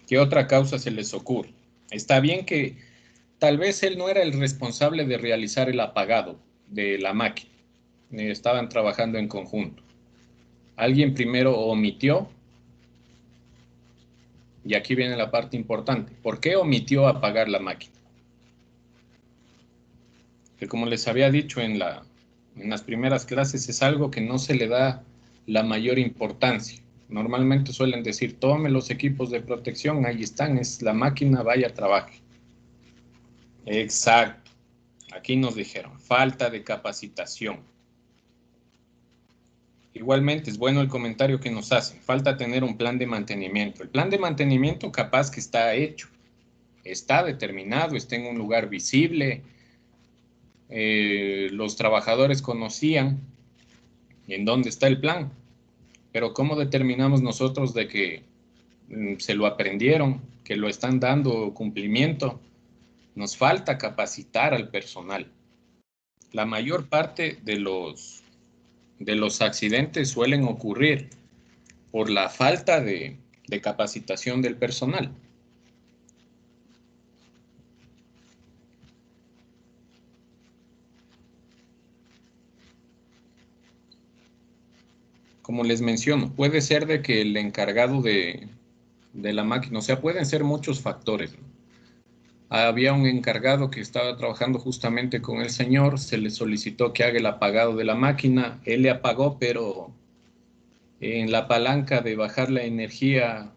¿Qué otra causa se les ocurre? Está bien que tal vez él no era el responsable de realizar el apagado de la máquina. Estaban trabajando en conjunto. Alguien primero omitió, y aquí viene la parte importante. ¿Por qué omitió apagar la máquina? Que como les había dicho en las primeras clases, es algo que no se le da la mayor importancia. Normalmente suelen decir, tome los equipos de protección, ahí están, es la máquina, vaya, trabaje. Exacto. Aquí nos dijeron, falta de capacitación. Igualmente es bueno el comentario que nos hacen, falta tener un plan de mantenimiento. El plan de mantenimiento capaz que está hecho, está determinado, está en un lugar visible, los trabajadores conocían en dónde está el plan, pero ¿cómo determinamos nosotros de que se lo aprendieron, que lo están dando cumplimiento? Nos falta capacitar al personal. La mayor parte de los accidentes suelen ocurrir por la falta de capacitación del personal. Como les menciono, puede ser de que el encargado de la máquina, o sea, pueden ser muchos factores, ¿no? Había un encargado que estaba trabajando justamente con el señor, se le solicitó que haga el apagado de la máquina, él le apagó, pero en la palanca de bajar la energía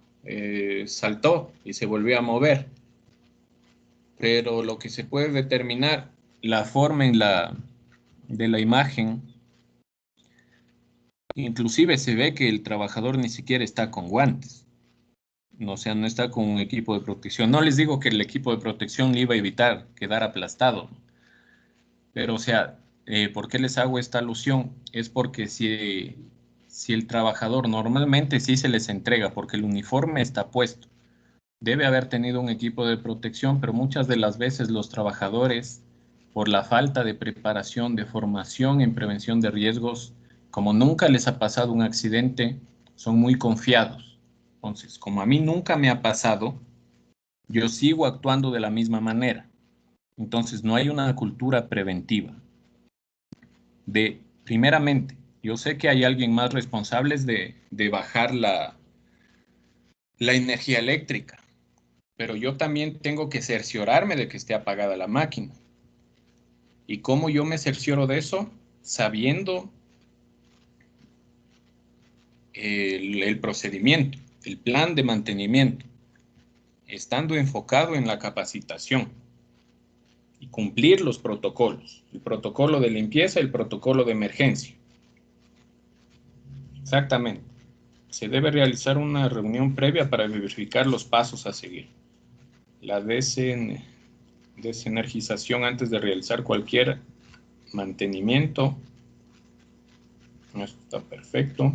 saltó y se volvió a mover. Pero lo que se puede determinar, la forma de la imagen, inclusive se ve que el trabajador ni siquiera está con guantes. O sea, no está con un equipo de protección. No les digo que el equipo de protección le iba a evitar quedar aplastado, pero o sea, ¿por qué les hago esta alusión? Es porque si el trabajador normalmente sí se les entrega porque el uniforme está puesto, debe haber tenido un equipo de protección, pero muchas de las veces los trabajadores, por la falta de preparación, de formación en prevención de riesgos, como nunca les ha pasado un accidente, son muy confiados. Entonces, como a mí nunca me ha pasado, yo sigo actuando de la misma manera. Entonces, no hay una cultura preventiva. Primeramente, yo sé que hay alguien más responsable de bajar la energía eléctrica, pero yo también tengo que cerciorarme de que esté apagada la máquina. ¿Y cómo yo me cercioro de eso? Sabiendo el procedimiento, el plan de mantenimiento, estando enfocado en la capacitación y cumplir los protocolos, el protocolo de limpieza y el protocolo de emergencia. Exactamente. Se debe realizar una reunión previa para verificar los pasos a seguir. La desenergización antes de realizar cualquier mantenimiento. Esto está perfecto.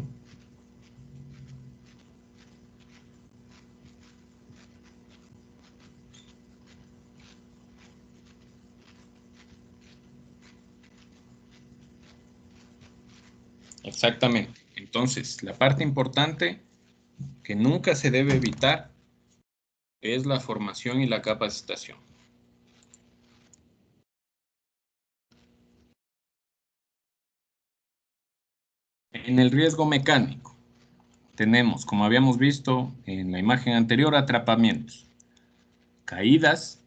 Exactamente. Entonces, la parte importante que nunca se debe evitar es la formación y la capacitación. En el riesgo mecánico, tenemos, como habíamos visto en la imagen anterior, atrapamientos, caídas,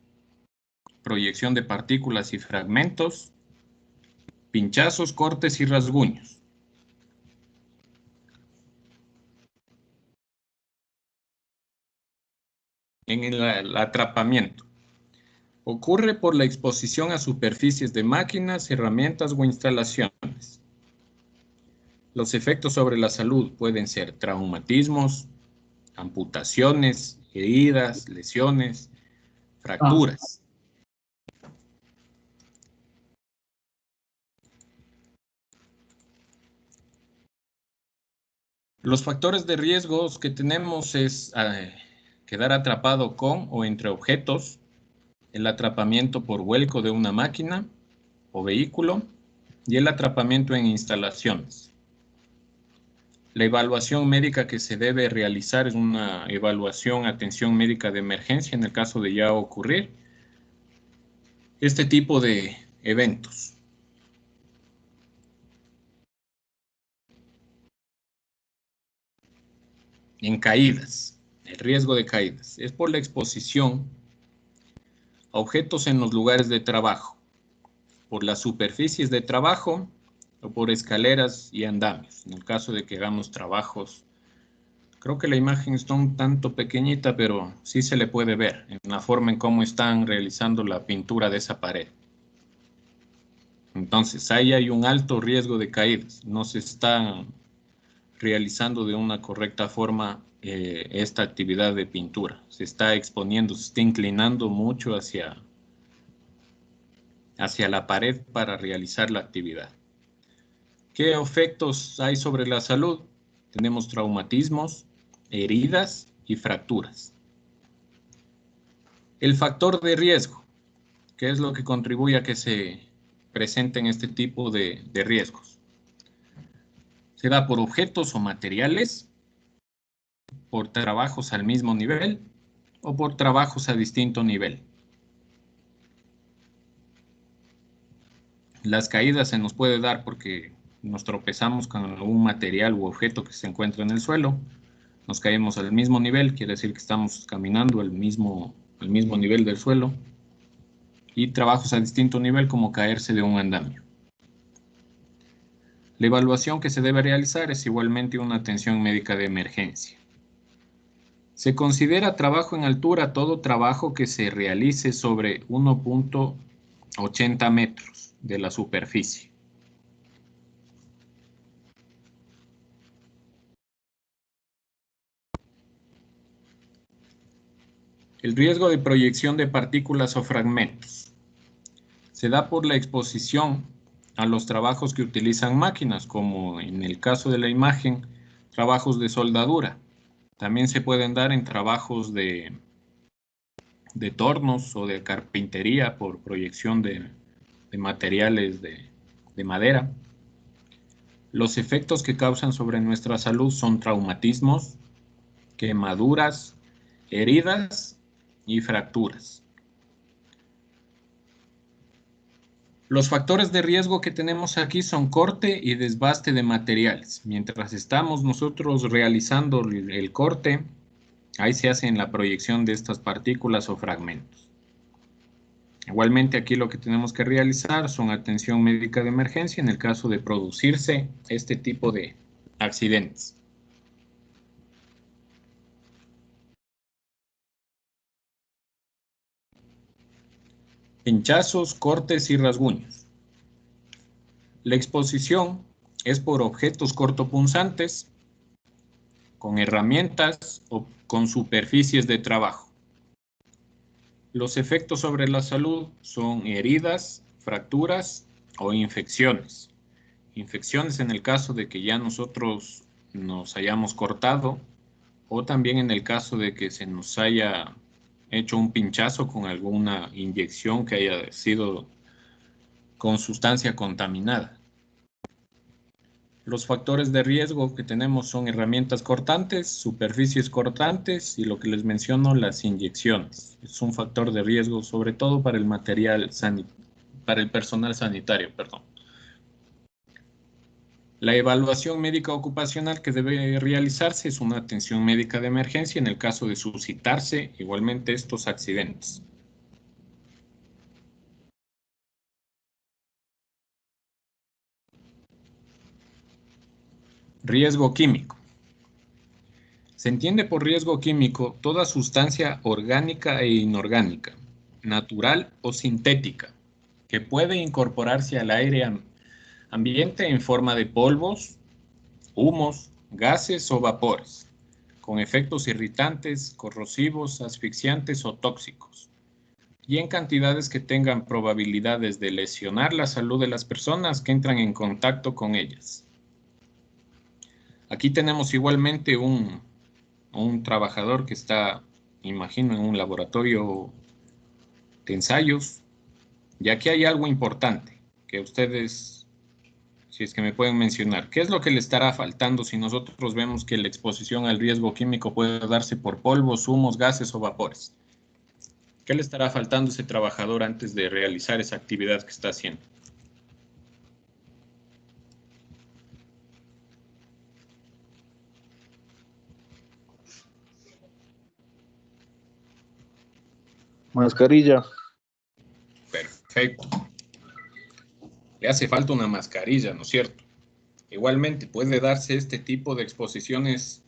proyección de partículas y fragmentos, pinchazos, cortes y rasguños. en el atrapamiento. Ocurre por la exposición a superficies de máquinas, herramientas o instalaciones. Los efectos sobre la salud pueden ser traumatismos, amputaciones, heridas, lesiones, fracturas. Los factores de riesgos que tenemos es quedar atrapado con o entre objetos, el atrapamiento por vuelco de una máquina o vehículo y el atrapamiento en instalaciones. La evaluación médica que se debe realizar es una evaluación, atención médica de emergencia en el caso de ya ocurrir este tipo de eventos. En caídas, el riesgo de caídas es por la exposición a objetos en los lugares de trabajo, por las superficies de trabajo o por escaleras y andamios. En el caso de que hagamos trabajos, creo que la imagen está un tanto pequeñita, pero sí se le puede ver en la forma en cómo están realizando la pintura de esa pared. Entonces, ahí hay un alto riesgo de caídas. No se está realizando de una correcta forma esta actividad de pintura. Se está exponiendo, se está inclinando mucho hacia la pared para realizar la actividad. ¿Qué efectos hay sobre la salud? Tenemos traumatismos, heridas y fracturas. El factor de riesgo, ¿qué es lo que contribuye a que se presenten este tipo de riesgos? Se da por objetos o materiales, por trabajos al mismo nivel o por trabajos a distinto nivel. Las caídas se nos puede dar porque nos tropezamos con algún material u objeto que se encuentra en el suelo, nos caemos al mismo nivel, quiere decir que estamos caminando al mismo nivel del suelo, y trabajos a distinto nivel como caerse de un andamio. La evaluación que se debe realizar es igualmente una atención médica de emergencia. Se considera trabajo en altura todo trabajo que se realice sobre 1.80 metros de la superficie. El riesgo de proyección de partículas o fragmentos se da por la exposición a los trabajos que utilizan máquinas, como en el caso de la imagen, trabajos de soldadura. También se pueden dar en trabajos de tornos o de carpintería por proyección de materiales de madera. Los efectos que causan sobre nuestra salud son traumatismos, quemaduras, heridas y fracturas. Los factores de riesgo que tenemos aquí son corte y desbaste de materiales. Mientras estamos nosotros realizando el corte, ahí se hace en la proyección de estas partículas o fragmentos. Igualmente aquí lo que tenemos que realizar son atención médica de emergencia en el caso de producirse este tipo de accidentes. Pinchazos, cortes y rasguños. La exposición es por objetos cortopunzantes, con herramientas o con superficies de trabajo. Los efectos sobre la salud son heridas, fracturas o infecciones. Infecciones en el caso de que ya nosotros nos hayamos cortado, o también en el caso de que se nos haya hecho un pinchazo con alguna inyección que haya sido con sustancia contaminada. Los factores de riesgo que tenemos son herramientas cortantes, superficies cortantes y lo que les menciono, las inyecciones. Es un factor de riesgo sobre todo para el para el personal sanitario, perdón. La evaluación médica ocupacional que debe realizarse es una atención médica de emergencia en el caso de suscitarse igualmente estos accidentes. Riesgo químico. Se entiende por riesgo químico toda sustancia orgánica e inorgánica, natural o sintética, que puede incorporarse al aire ambiente en forma de polvos, humos, gases o vapores, con efectos irritantes, corrosivos, asfixiantes o tóxicos, y en cantidades que tengan probabilidades de lesionar la salud de las personas que entran en contacto con ellas. Aquí tenemos igualmente un trabajador que está, imagino, en un laboratorio de ensayos, y aquí hay algo importante que ustedes, si es que me pueden mencionar, ¿qué es lo que le estará faltando si nosotros vemos que la exposición al riesgo químico puede darse por polvos, humos, gases o vapores? ¿Qué le estará faltando a ese trabajador antes de realizar esa actividad que está haciendo?
Mascarilla.
Perfecto. Le hace falta una mascarilla, ¿no es cierto? Igualmente puede darse este tipo de exposiciones,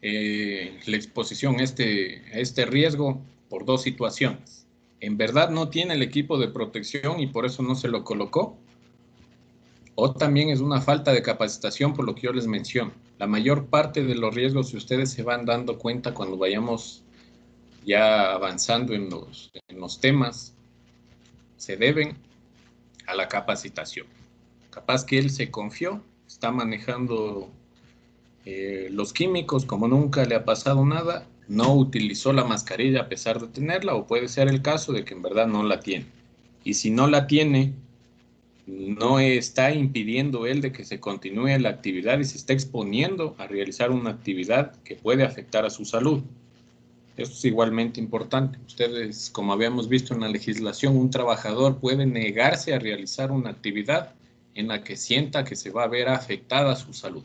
la exposición a este riesgo por dos situaciones. En verdad no tiene el equipo de protección y por eso no se lo colocó. O también es una falta de capacitación por lo que yo les menciono. La mayor parte de los riesgos, si ustedes se van dando cuenta cuando vayamos ya avanzando en los temas, se deben a la capacitación. Capaz que él se confió, está manejando los químicos, como nunca le ha pasado nada, no utilizó la mascarilla a pesar de tenerla, o puede ser el caso de que en verdad no la tiene. Y si no la tiene, no está impidiendo él de que se continúe la actividad y se está exponiendo a realizar una actividad que puede afectar a su salud. Esto es igualmente importante. Ustedes, como habíamos visto en la legislación, un trabajador puede negarse a realizar una actividad en la que sienta que se va a ver afectada su salud.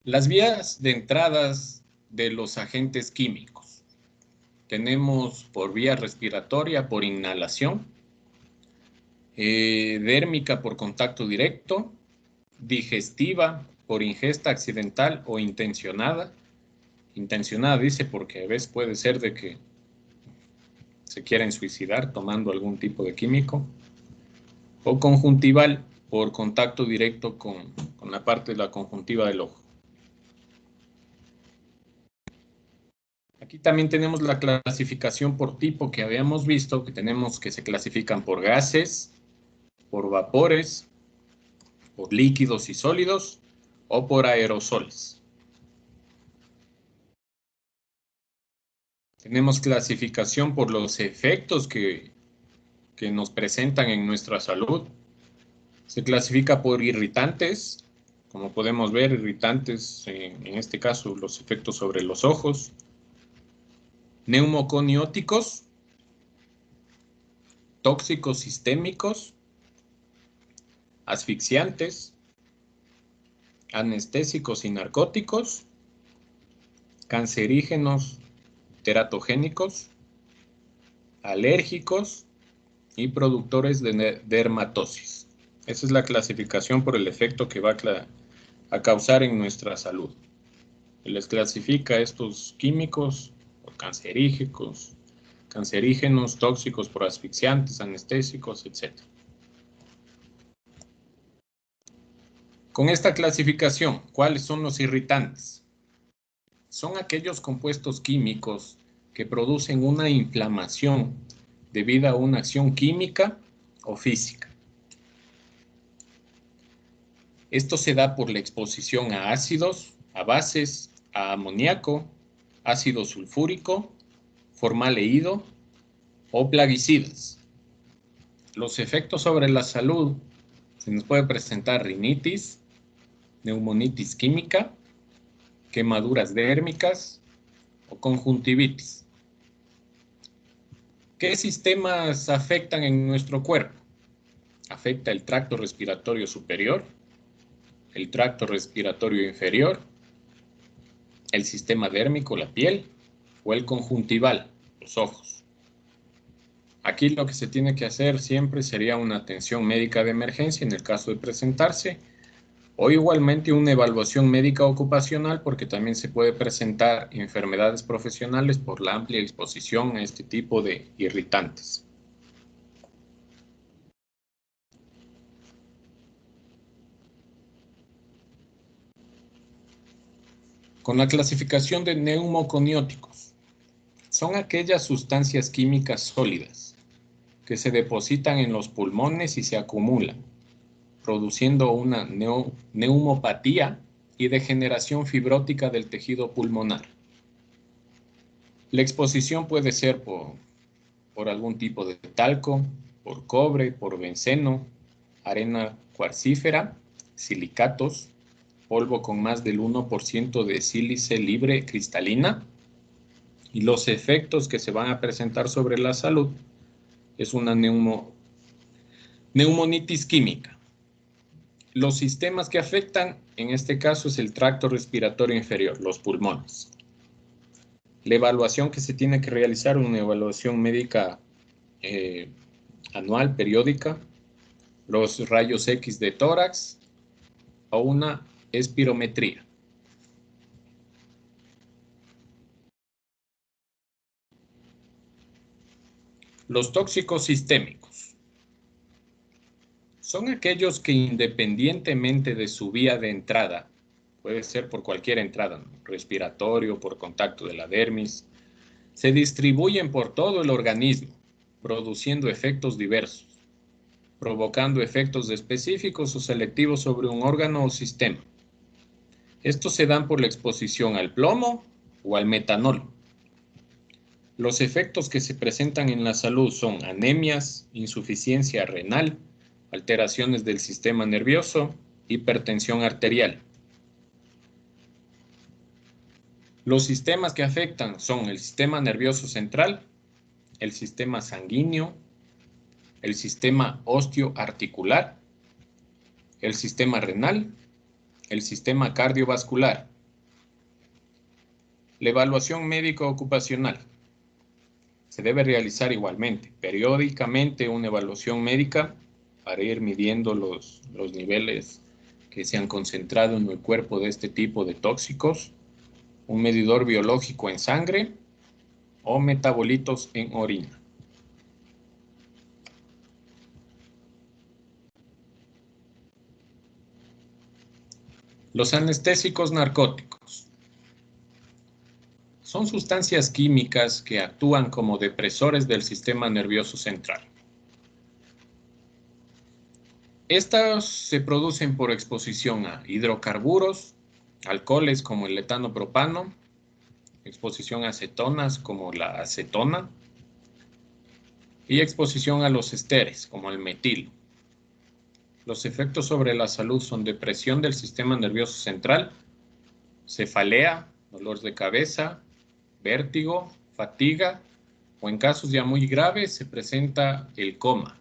Las vías de entradas de los agentes químicos. Tenemos por vía respiratoria, por inhalación, dérmica por contacto directo, digestiva por ingesta accidental o intencionada. Intencionada dice porque a veces puede ser de que se quieren suicidar tomando algún tipo de químico, o conjuntival por contacto directo con la parte de la conjuntiva del ojo. Aquí también tenemos la clasificación por tipo que habíamos visto, que tenemos que se clasifican por gases, por vapores, por líquidos y sólidos o por aerosoles. Tenemos clasificación por los efectos que nos presentan en nuestra salud. Se clasifica por irritantes, como podemos ver, irritantes, en este caso, los efectos sobre los ojos. Neumoconióticos, tóxicos sistémicos, asfixiantes, anestésicos y narcóticos, cancerígenos, teratogénicos, alérgicos y productores de dermatosis. Esa es la clasificación por el efecto que va a causar en nuestra salud. Se les clasifica estos químicos por cancerígenos, tóxicos por asfixiantes, anestésicos, etc. Con esta clasificación, ¿cuáles son los irritantes? Son aquellos compuestos químicos que producen una inflamación debido a una acción química o física. Esto se da por la exposición a ácidos, a bases, a amoníaco, ácido sulfúrico, formaldehído o plaguicidas. Los efectos sobre la salud se nos puede presentar rinitis, neumonitis química, quemaduras dérmicas o conjuntivitis. ¿Qué sistemas afectan en nuestro cuerpo? Afecta el tracto respiratorio superior, el tracto respiratorio inferior, el sistema dérmico, la piel, o el conjuntival, los ojos. Aquí lo que se tiene que hacer siempre sería una atención médica de emergencia en el caso de presentarse, O igualmente una evaluación médica ocupacional, porque también se puede presentar enfermedades profesionales por la amplia exposición a este tipo de irritantes. Con la clasificación de neumoconióticos, son aquellas sustancias químicas sólidas que se depositan en los pulmones y se acumulan, produciendo una neumopatía y degeneración fibrótica del tejido pulmonar. La exposición puede ser por algún tipo de talco, por cobre, por benceno, arena cuarcífera, silicatos, polvo con más del 1% de sílice libre cristalina, y los efectos que se van a presentar sobre la salud es una neumonitis química. Los sistemas que afectan, en este caso, es el tracto respiratorio inferior, los pulmones. La evaluación que se tiene que realizar, una evaluación médica anual, periódica, los rayos X de tórax o una espirometría. Los tóxicos sistémicos son aquellos que independientemente de su vía de entrada, puede ser por cualquier entrada, ¿no? Respiratorio, por contacto de la dermis, se distribuyen por todo el organismo, produciendo efectos diversos, provocando efectos específicos o selectivos sobre un órgano o sistema. Estos se dan por la exposición al plomo o al metanol. Los efectos que se presentan en la salud son anemias, insuficiencia renal, alteraciones del sistema nervioso, hipertensión arterial. Los sistemas que afectan son el sistema nervioso central, el sistema sanguíneo, el sistema osteoarticular, el sistema renal, el sistema cardiovascular. La evaluación médico ocupacional se debe realizar igualmente, periódicamente una evaluación médica para ir midiendo los niveles que se han concentrado en el cuerpo de este tipo de tóxicos, un medidor biológico en sangre o metabolitos en orina. Los anestésicos narcóticos son sustancias químicas que actúan como depresores del sistema nervioso central. Estas se producen por exposición a hidrocarburos, alcoholes como el etano propano, exposición a acetonas como la acetona y exposición a los esteres como el metilo. Los efectos sobre la salud son depresión del sistema nervioso central, cefalea, dolor de cabeza, vértigo, fatiga o en casos ya muy graves se presenta el coma.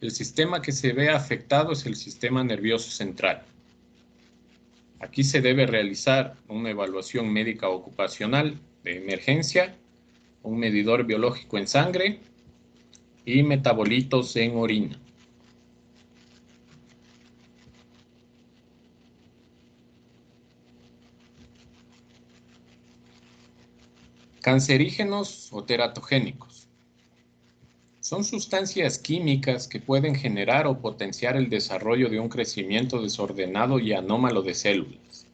El sistema que se ve afectado es el sistema nervioso central. Aquí se debe realizar una evaluación médica ocupacional de emergencia, un medidor biológico en sangre y metabolitos en orina. Cancerígenos o teratogénicos. Son sustancias químicas que pueden generar o potenciar el desarrollo de un crecimiento desordenado y anómalo de células.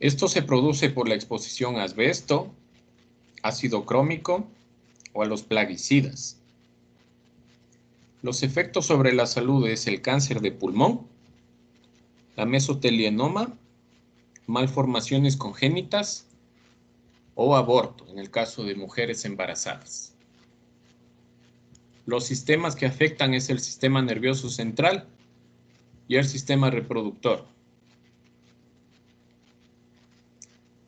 Esto se produce por la exposición a asbesto, ácido crómico o a los plaguicidas. Los efectos sobre la salud es el cáncer de pulmón, la mesotelioma, malformaciones congénitas o aborto en el caso de mujeres embarazadas. Los sistemas que afectan es el sistema nervioso central y el sistema reproductor.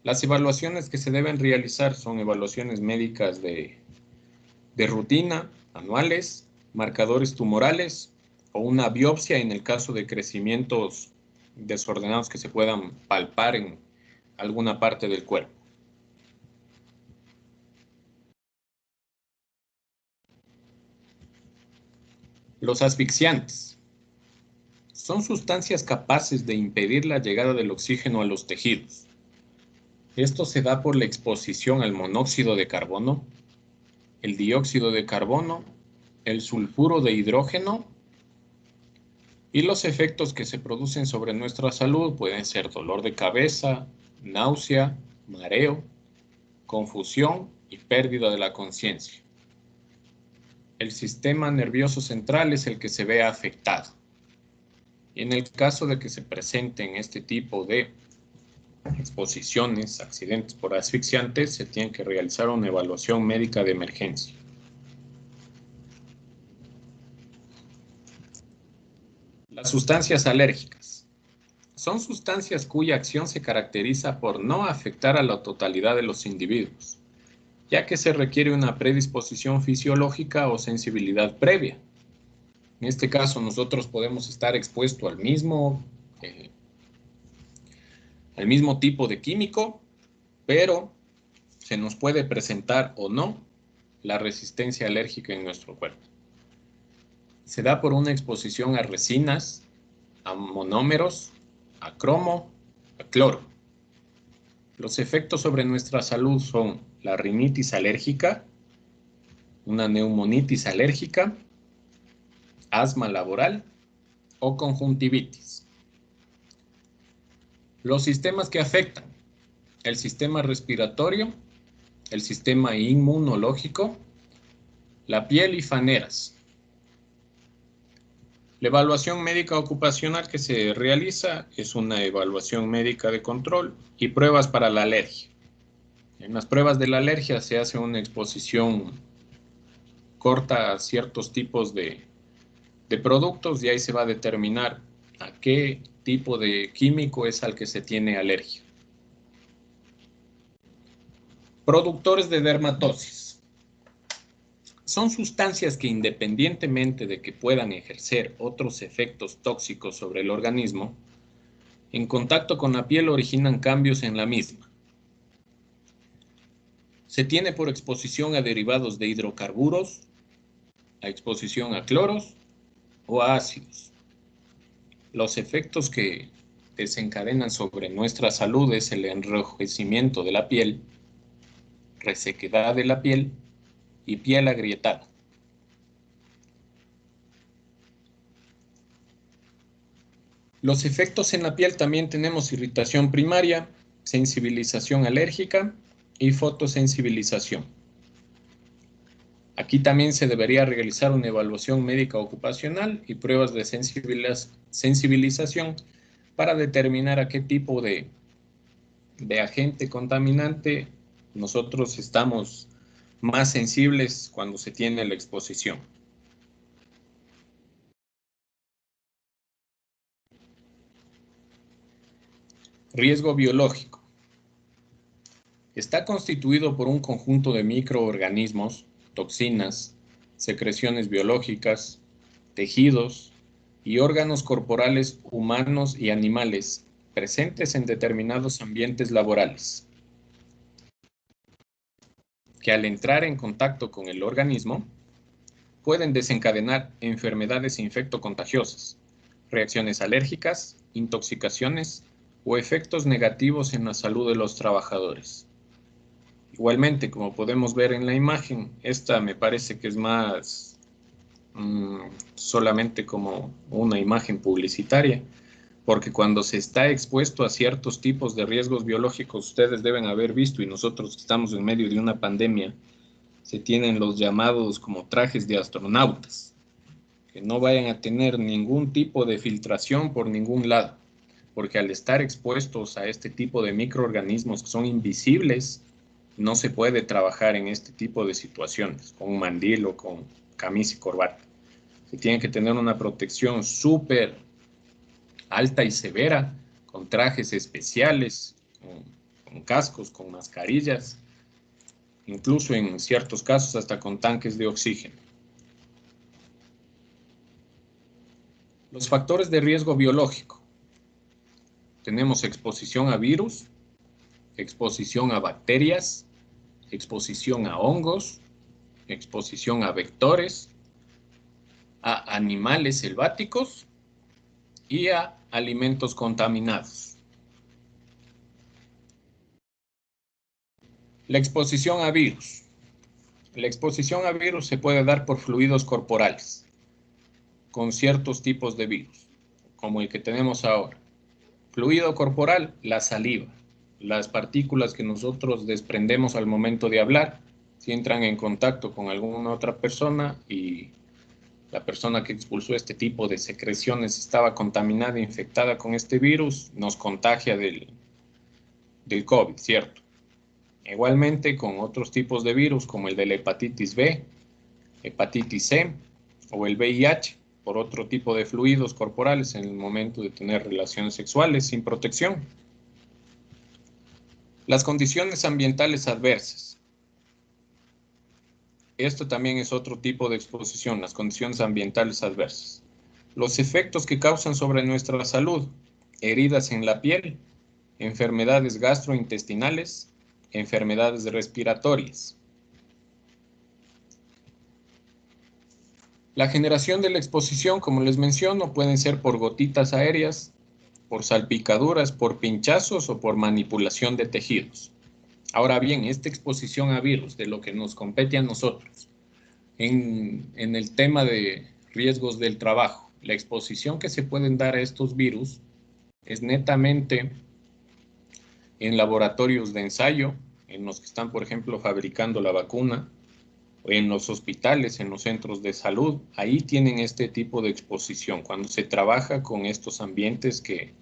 Las evaluaciones que se deben realizar son evaluaciones médicas de rutina, anuales, marcadores tumorales o una biopsia en el caso de crecimientos desordenados que se puedan palpar en alguna parte del cuerpo. Los asfixiantes son sustancias capaces de impedir la llegada del oxígeno a los tejidos. Esto se da por la exposición al monóxido de carbono, el dióxido de carbono, el sulfuro de hidrógeno, y los efectos que se producen sobre nuestra salud pueden ser dolor de cabeza, náusea, mareo, confusión y pérdida de la conciencia. El sistema nervioso central es el que se ve afectado. Y en el caso de que se presenten este tipo de exposiciones, accidentes por asfixiantes, se tiene que realizar una evaluación médica de emergencia. Las sustancias alérgicas. Son sustancias cuya acción se caracteriza por no afectar a la totalidad de los individuos, ya que se requiere una predisposición fisiológica o sensibilidad previa. En este caso, nosotros podemos estar expuestos al mismo tipo de químico, pero se nos puede presentar o no la resistencia alérgica en nuestro cuerpo. Se da por una exposición a resinas, a monómeros, a cromo, a cloro. Los efectos sobre nuestra salud son la rinitis alérgica, una neumonitis alérgica, asma laboral o conjuntivitis. Los sistemas que afectan: el sistema respiratorio, el sistema inmunológico, la piel y faneras. La evaluación médica ocupacional que se realiza es una evaluación médica de control y pruebas para la alergia. En las pruebas de la alergia se hace una exposición corta a ciertos tipos de productos y ahí se va a determinar a qué tipo de químico es al que se tiene alergia. Productores de dermatosis. Son sustancias que, independientemente de que puedan ejercer otros efectos tóxicos sobre el organismo, en contacto con la piel originan cambios en la misma. Se tiene por exposición a derivados de hidrocarburos, a exposición a cloros o a ácidos. Los efectos que desencadenan sobre nuestra salud es el enrojecimiento de la piel, resequedad de la piel y piel agrietada. Los efectos en la piel también tenemos irritación primaria, sensibilización alérgica y fotosensibilización. Aquí también se debería realizar una evaluación médica ocupacional y pruebas de sensibilización para determinar a qué tipo de agente contaminante nosotros estamos más sensibles cuando se tiene la exposición. Riesgo biológico. Está constituido por un conjunto de microorganismos, toxinas, secreciones biológicas, tejidos y órganos corporales humanos y animales presentes en determinados ambientes laborales, que al entrar en contacto con el organismo pueden desencadenar enfermedades infectocontagiosas, reacciones alérgicas, intoxicaciones o efectos negativos en la salud de los trabajadores. Igualmente, como podemos ver en la imagen, esta me parece que es más solamente como una imagen publicitaria, porque cuando se está expuesto a ciertos tipos de riesgos biológicos, ustedes deben haber visto, y nosotros que estamos en medio de una pandemia, se tienen los llamados como trajes de astronautas, que no vayan a tener ningún tipo de filtración por ningún lado, porque al estar expuestos a este tipo de microorganismos que son invisibles, no se puede trabajar en este tipo de situaciones, con un mandil o con camisa y corbata. Se tiene que tener una protección súper alta y severa, con trajes especiales, con cascos, con mascarillas, incluso en ciertos casos hasta con tanques de oxígeno. Los factores de riesgo biológico. Tenemos exposición a virus, exposición a bacterias, exposición a hongos, exposición a vectores, a animales selváticos y a alimentos contaminados. La exposición a virus. La exposición a virus se puede dar por fluidos corporales, con ciertos tipos de virus, como el que tenemos ahora. Fluido corporal, la saliva. Las partículas que nosotros desprendemos al momento de hablar, si entran en contacto con alguna otra persona y la persona que expulsó este tipo de secreciones estaba contaminada, infectada con este virus, nos contagia del COVID, ¿cierto? Igualmente con otros tipos de virus como el de la hepatitis B, hepatitis C o el VIH, por otro tipo de fluidos corporales en el momento de tener relaciones sexuales sin protección. Las condiciones ambientales adversas. Esto también es otro tipo de exposición, las condiciones ambientales adversas. Los efectos que causan sobre nuestra salud, heridas en la piel, enfermedades gastrointestinales, enfermedades respiratorias. La generación de la exposición, como les menciono, pueden ser por gotitas aéreas, por salpicaduras, por pinchazos o por manipulación de tejidos. Ahora bien, esta exposición a virus, de lo que nos compete a nosotros, en el tema de riesgos del trabajo, la exposición que se pueden dar a estos virus es netamente en laboratorios de ensayo, en los que están, por ejemplo, fabricando la vacuna, en los hospitales, en los centros de salud, ahí tienen este tipo de exposición, cuando se trabaja con estos ambientes que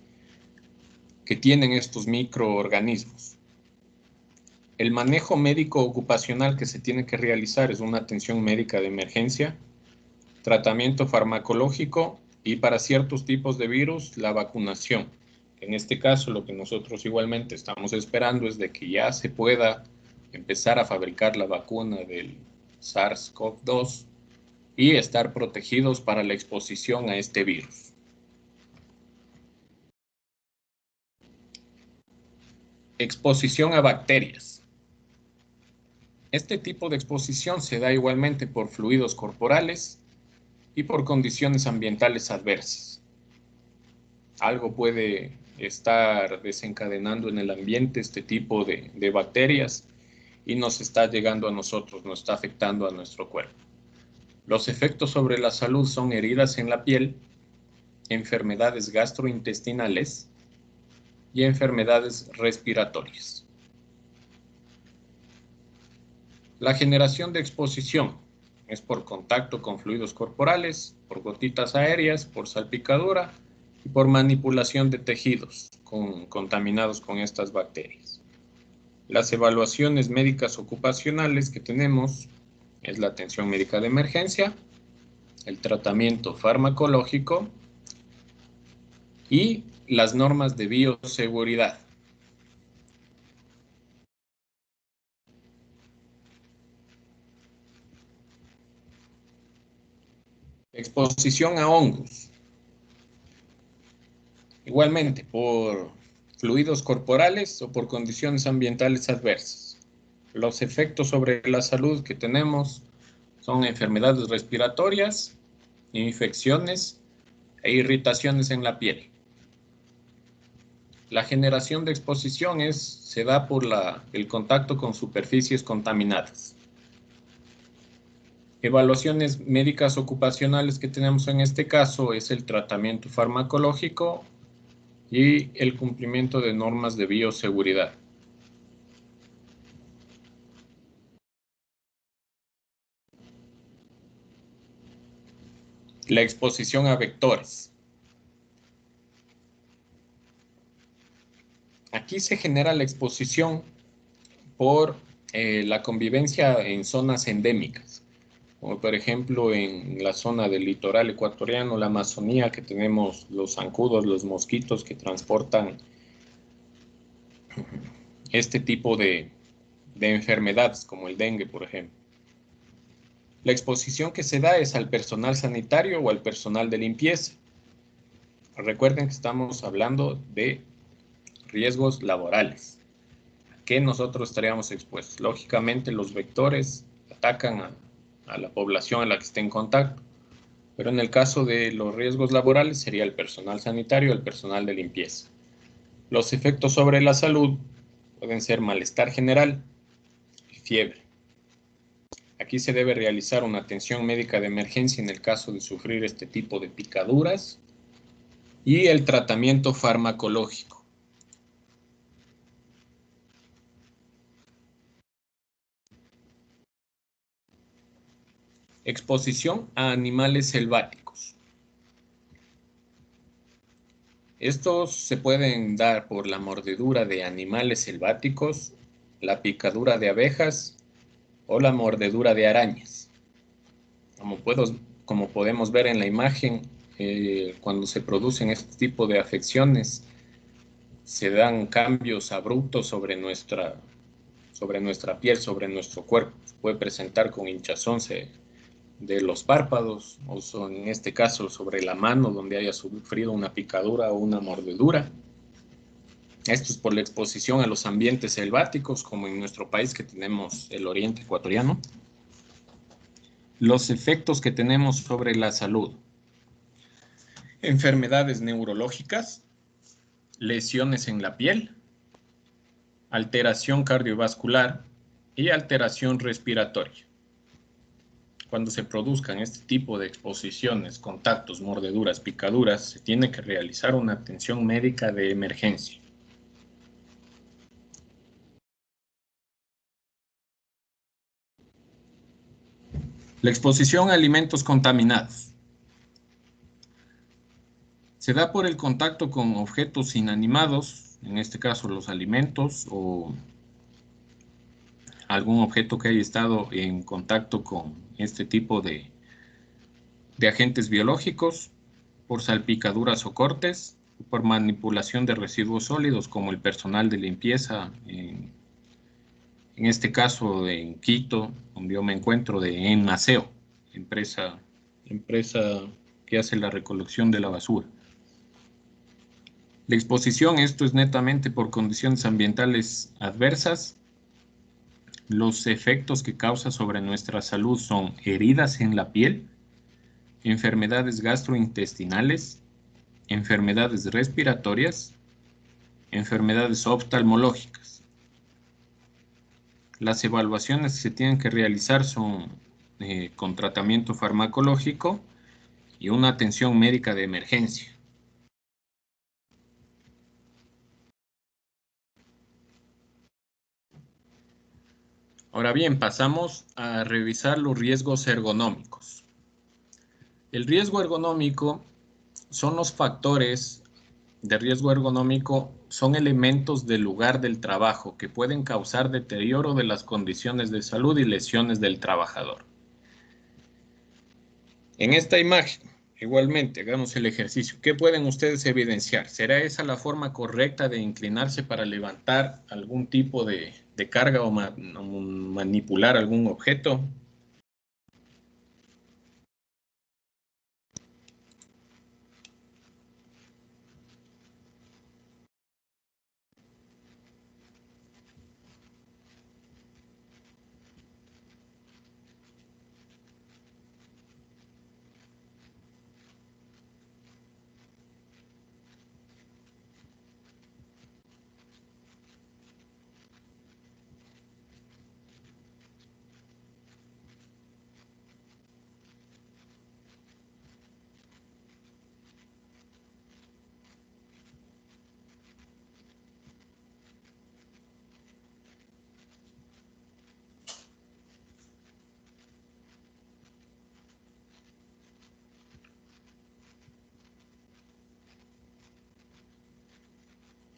tienen estos microorganismos. El manejo médico ocupacional que se tiene que realizar es una atención médica de emergencia, tratamiento farmacológico y para ciertos tipos de virus, la vacunación. En este caso, lo que nosotros igualmente estamos esperando es de que ya se pueda empezar a fabricar la vacuna del SARS-CoV-2 y estar protegidos para la exposición a este virus. Exposición a bacterias. Este tipo de exposición se da igualmente por fluidos corporales y por condiciones ambientales adversas. Algo puede estar desencadenando en el ambiente este tipo de bacterias y nos está llegando a nosotros, nos está afectando a nuestro cuerpo. Los efectos sobre la salud son heridas en la piel, enfermedades gastrointestinales y enfermedades respiratorias. La generación de exposición es por contacto con fluidos corporales, por gotitas aéreas, por salpicadura y por manipulación de tejidos contaminados con estas bacterias. Las evaluaciones médicas ocupacionales que tenemos es la atención médica de emergencia, el tratamiento farmacológico y las normas de bioseguridad. Exposición a hongos. Igualmente, por fluidos corporales o por condiciones ambientales adversas. Los efectos sobre la salud que tenemos son enfermedades respiratorias, infecciones e irritaciones en la piel. La generación de exposición se da por el contacto con superficies contaminadas. Evaluaciones médicas ocupacionales que tenemos en este caso es el tratamiento farmacológico y el cumplimiento de normas de bioseguridad. La exposición a vectores. Aquí se genera la exposición por la convivencia en zonas endémicas, como por ejemplo en la zona del litoral ecuatoriano, la Amazonía, que tenemos los zancudos, los mosquitos que transportan este tipo de enfermedades, como el dengue, por ejemplo. La exposición que se da es al personal sanitario o al personal de limpieza. Recuerden que estamos hablando de riesgos laborales. ¿A qué nosotros estaríamos expuestos? Lógicamente, los vectores atacan a la población a la que esté en contacto. Pero en el caso de los riesgos laborales sería el personal sanitario, el personal de limpieza. Los efectos sobre la salud pueden ser malestar general y fiebre. Aquí se debe realizar una atención médica de emergencia en el caso de sufrir este tipo de picaduras y el tratamiento farmacológico. Exposición a animales selváticos. Estos se pueden dar por la mordedura de animales selváticos, la picadura de abejas o la mordedura de arañas. Como podemos ver en la imagen, cuando se producen este tipo de afecciones, se dan cambios abruptos sobre nuestra piel, sobre nuestro cuerpo. Se puede presentar con hinchazón de los párpados, o en este caso sobre la mano donde haya sufrido una picadura o una mordedura. Esto es por la exposición a los ambientes selváticos, como en nuestro país que tenemos el oriente ecuatoriano. Los efectos que tenemos sobre la salud. Enfermedades neurológicas, lesiones en la piel, alteración cardiovascular y alteración respiratoria. Cuando se produzcan este tipo de exposiciones, contactos, mordeduras, picaduras, se tiene que realizar una atención médica de emergencia. La exposición a alimentos contaminados. Se da por el contacto con objetos inanimados, en este caso los alimentos o algún objeto que haya estado en contacto con este tipo de agentes biológicos, por salpicaduras o cortes, por manipulación de residuos sólidos como el personal de limpieza, en este caso en Quito, donde yo me encuentro, de Enaseo, empresa que hace la recolección de la basura. La exposición, esto es netamente por condiciones ambientales adversas. Los efectos que causa sobre nuestra salud son heridas en la piel, enfermedades gastrointestinales, enfermedades respiratorias, enfermedades oftalmológicas. Las evaluaciones que se tienen que realizar son con tratamiento farmacológico y una atención médica de emergencia. Ahora bien, pasamos a revisar los riesgos ergonómicos. El riesgo ergonómico son los factores de riesgo ergonómico, son elementos del lugar del trabajo que pueden causar deterioro de las condiciones de salud y lesiones del trabajador. En esta imagen, igualmente, hagamos el ejercicio. ¿Qué pueden ustedes evidenciar? ¿Será esa la forma correcta de inclinarse para levantar algún tipo de carga o manipular algún objeto?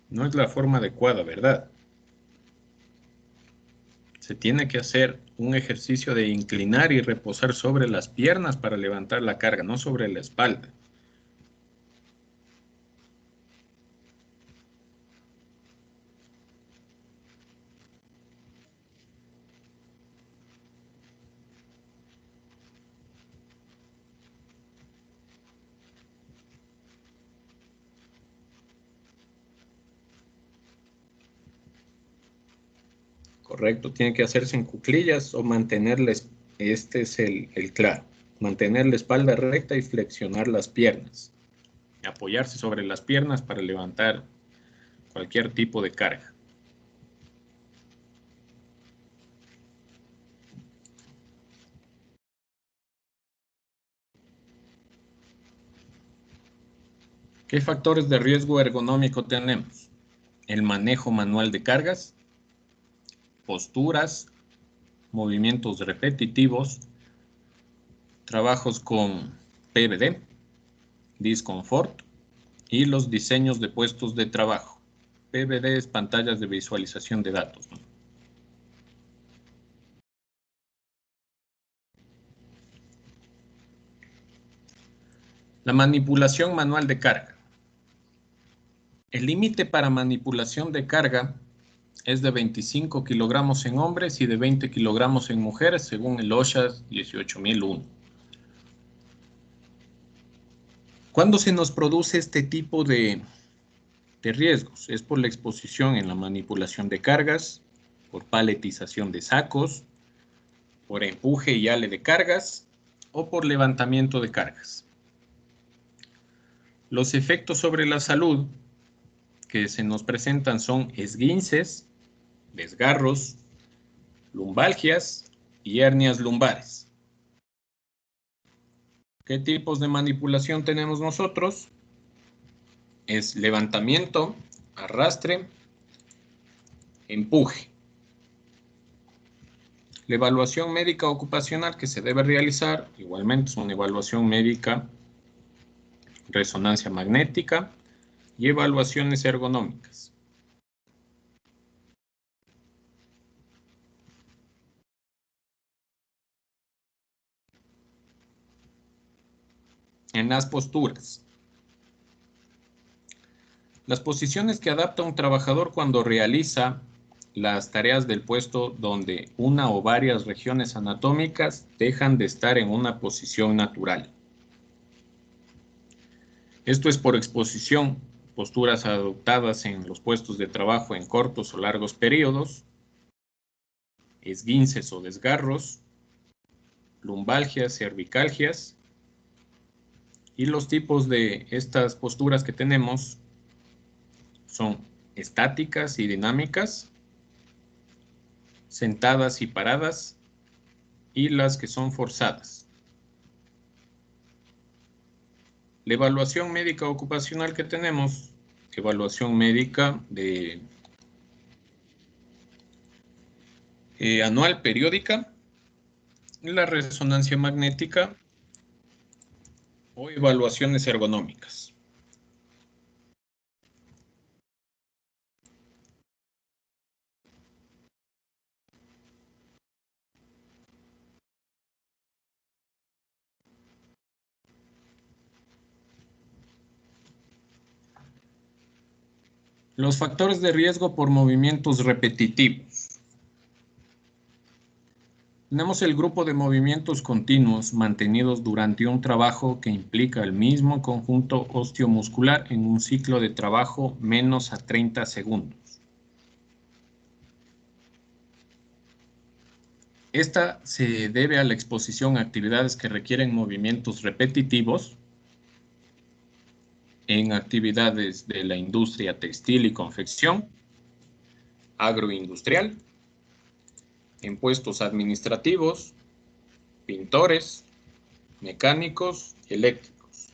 No es la forma adecuada, ¿verdad? Se tiene que hacer un ejercicio de inclinar y reposar sobre las piernas para levantar la carga, no sobre la espalda. Correcto, tiene que hacerse en cuclillas o mantenerles. Este es el claro. Mantener la espalda recta y flexionar las piernas. Apoyarse sobre las piernas para levantar cualquier tipo de carga. ¿Qué factores de riesgo ergonómico tenemos? El manejo manual de cargas, posturas, movimientos repetitivos, trabajos con PVD, disconfort y los diseños de puestos de trabajo. PVD es pantallas de visualización de datos, ¿no? La manipulación manual de carga. El límite para manipulación de carga es de 25 kilogramos en hombres y de 20 kilogramos en mujeres, según el OSHA 18001. ¿Cuándo se nos produce este tipo de riesgos? Es por la exposición en la manipulación de cargas, por paletización de sacos, por empuje y ale de cargas o por levantamiento de cargas. Los efectos sobre la salud que se nos presentan son esguinces, desgarros, lumbalgias y hernias lumbares. ¿Qué tipos de manipulación tenemos nosotros? Es levantamiento, arrastre, empuje. La evaluación médica ocupacional que se debe realizar, igualmente es una evaluación médica, resonancia magnética y evaluaciones ergonómicas. En las posturas. Las posiciones que adapta un trabajador cuando realiza las tareas del puesto donde una o varias regiones anatómicas dejan de estar en una posición natural. Esto es por exposición, posturas adoptadas en los puestos de trabajo en cortos o largos periodos, esguinces o desgarros, lumbalgias, cervicalgias, y los tipos de estas posturas que tenemos son estáticas y dinámicas, sentadas y paradas, y las que son forzadas. La evaluación médica ocupacional que tenemos, evaluación médica de anual periódica, la resonancia magnética o evaluaciones ergonómicas. Los factores de riesgo por movimientos repetitivos. Tenemos el grupo de movimientos continuos mantenidos durante un trabajo que implica el mismo conjunto osteomuscular en un ciclo de trabajo menos a 30 segundos. Esta se debe a la exposición a actividades que requieren movimientos repetitivos en actividades de la industria textil y confección, agroindustrial, en puestos administrativos, pintores, mecánicos y eléctricos.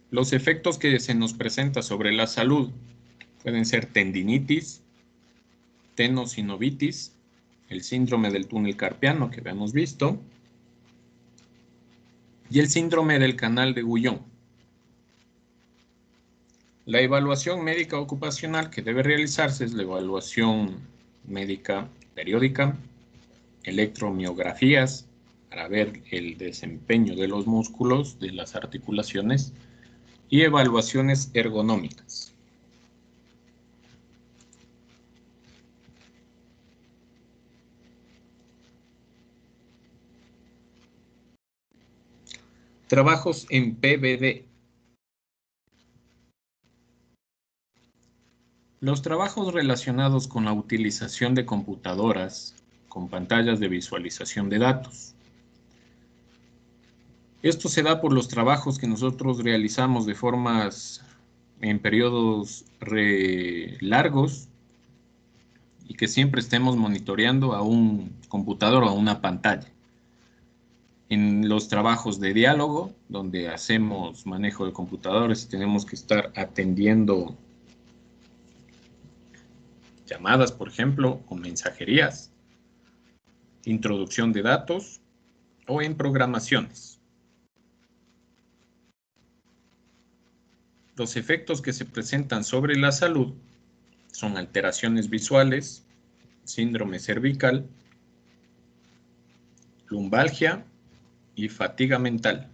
Los efectos que se nos presenta sobre la salud pueden ser tendinitis, tenosinovitis, el síndrome del túnel carpiano que hemos visto, y el síndrome del canal de Guyon. La evaluación médica ocupacional que debe realizarse es la evaluación médica periódica, electromiografías para ver el desempeño de los músculos, de las articulaciones, y evaluaciones ergonómicas. Trabajos en PVD. Los trabajos relacionados con la utilización de computadoras, con pantallas de visualización de datos. Esto se da por los trabajos que nosotros realizamos de formas en periodos largos y que siempre estemos monitoreando a un computador o a una pantalla. En los trabajos de diálogo, donde hacemos manejo de computadores, tenemos que estar atendiendo llamadas, por ejemplo, o mensajerías, introducción de datos o en programaciones. Los efectos que se presentan sobre la salud son alteraciones visuales, síndrome cervical, lumbalgia y fatiga mental.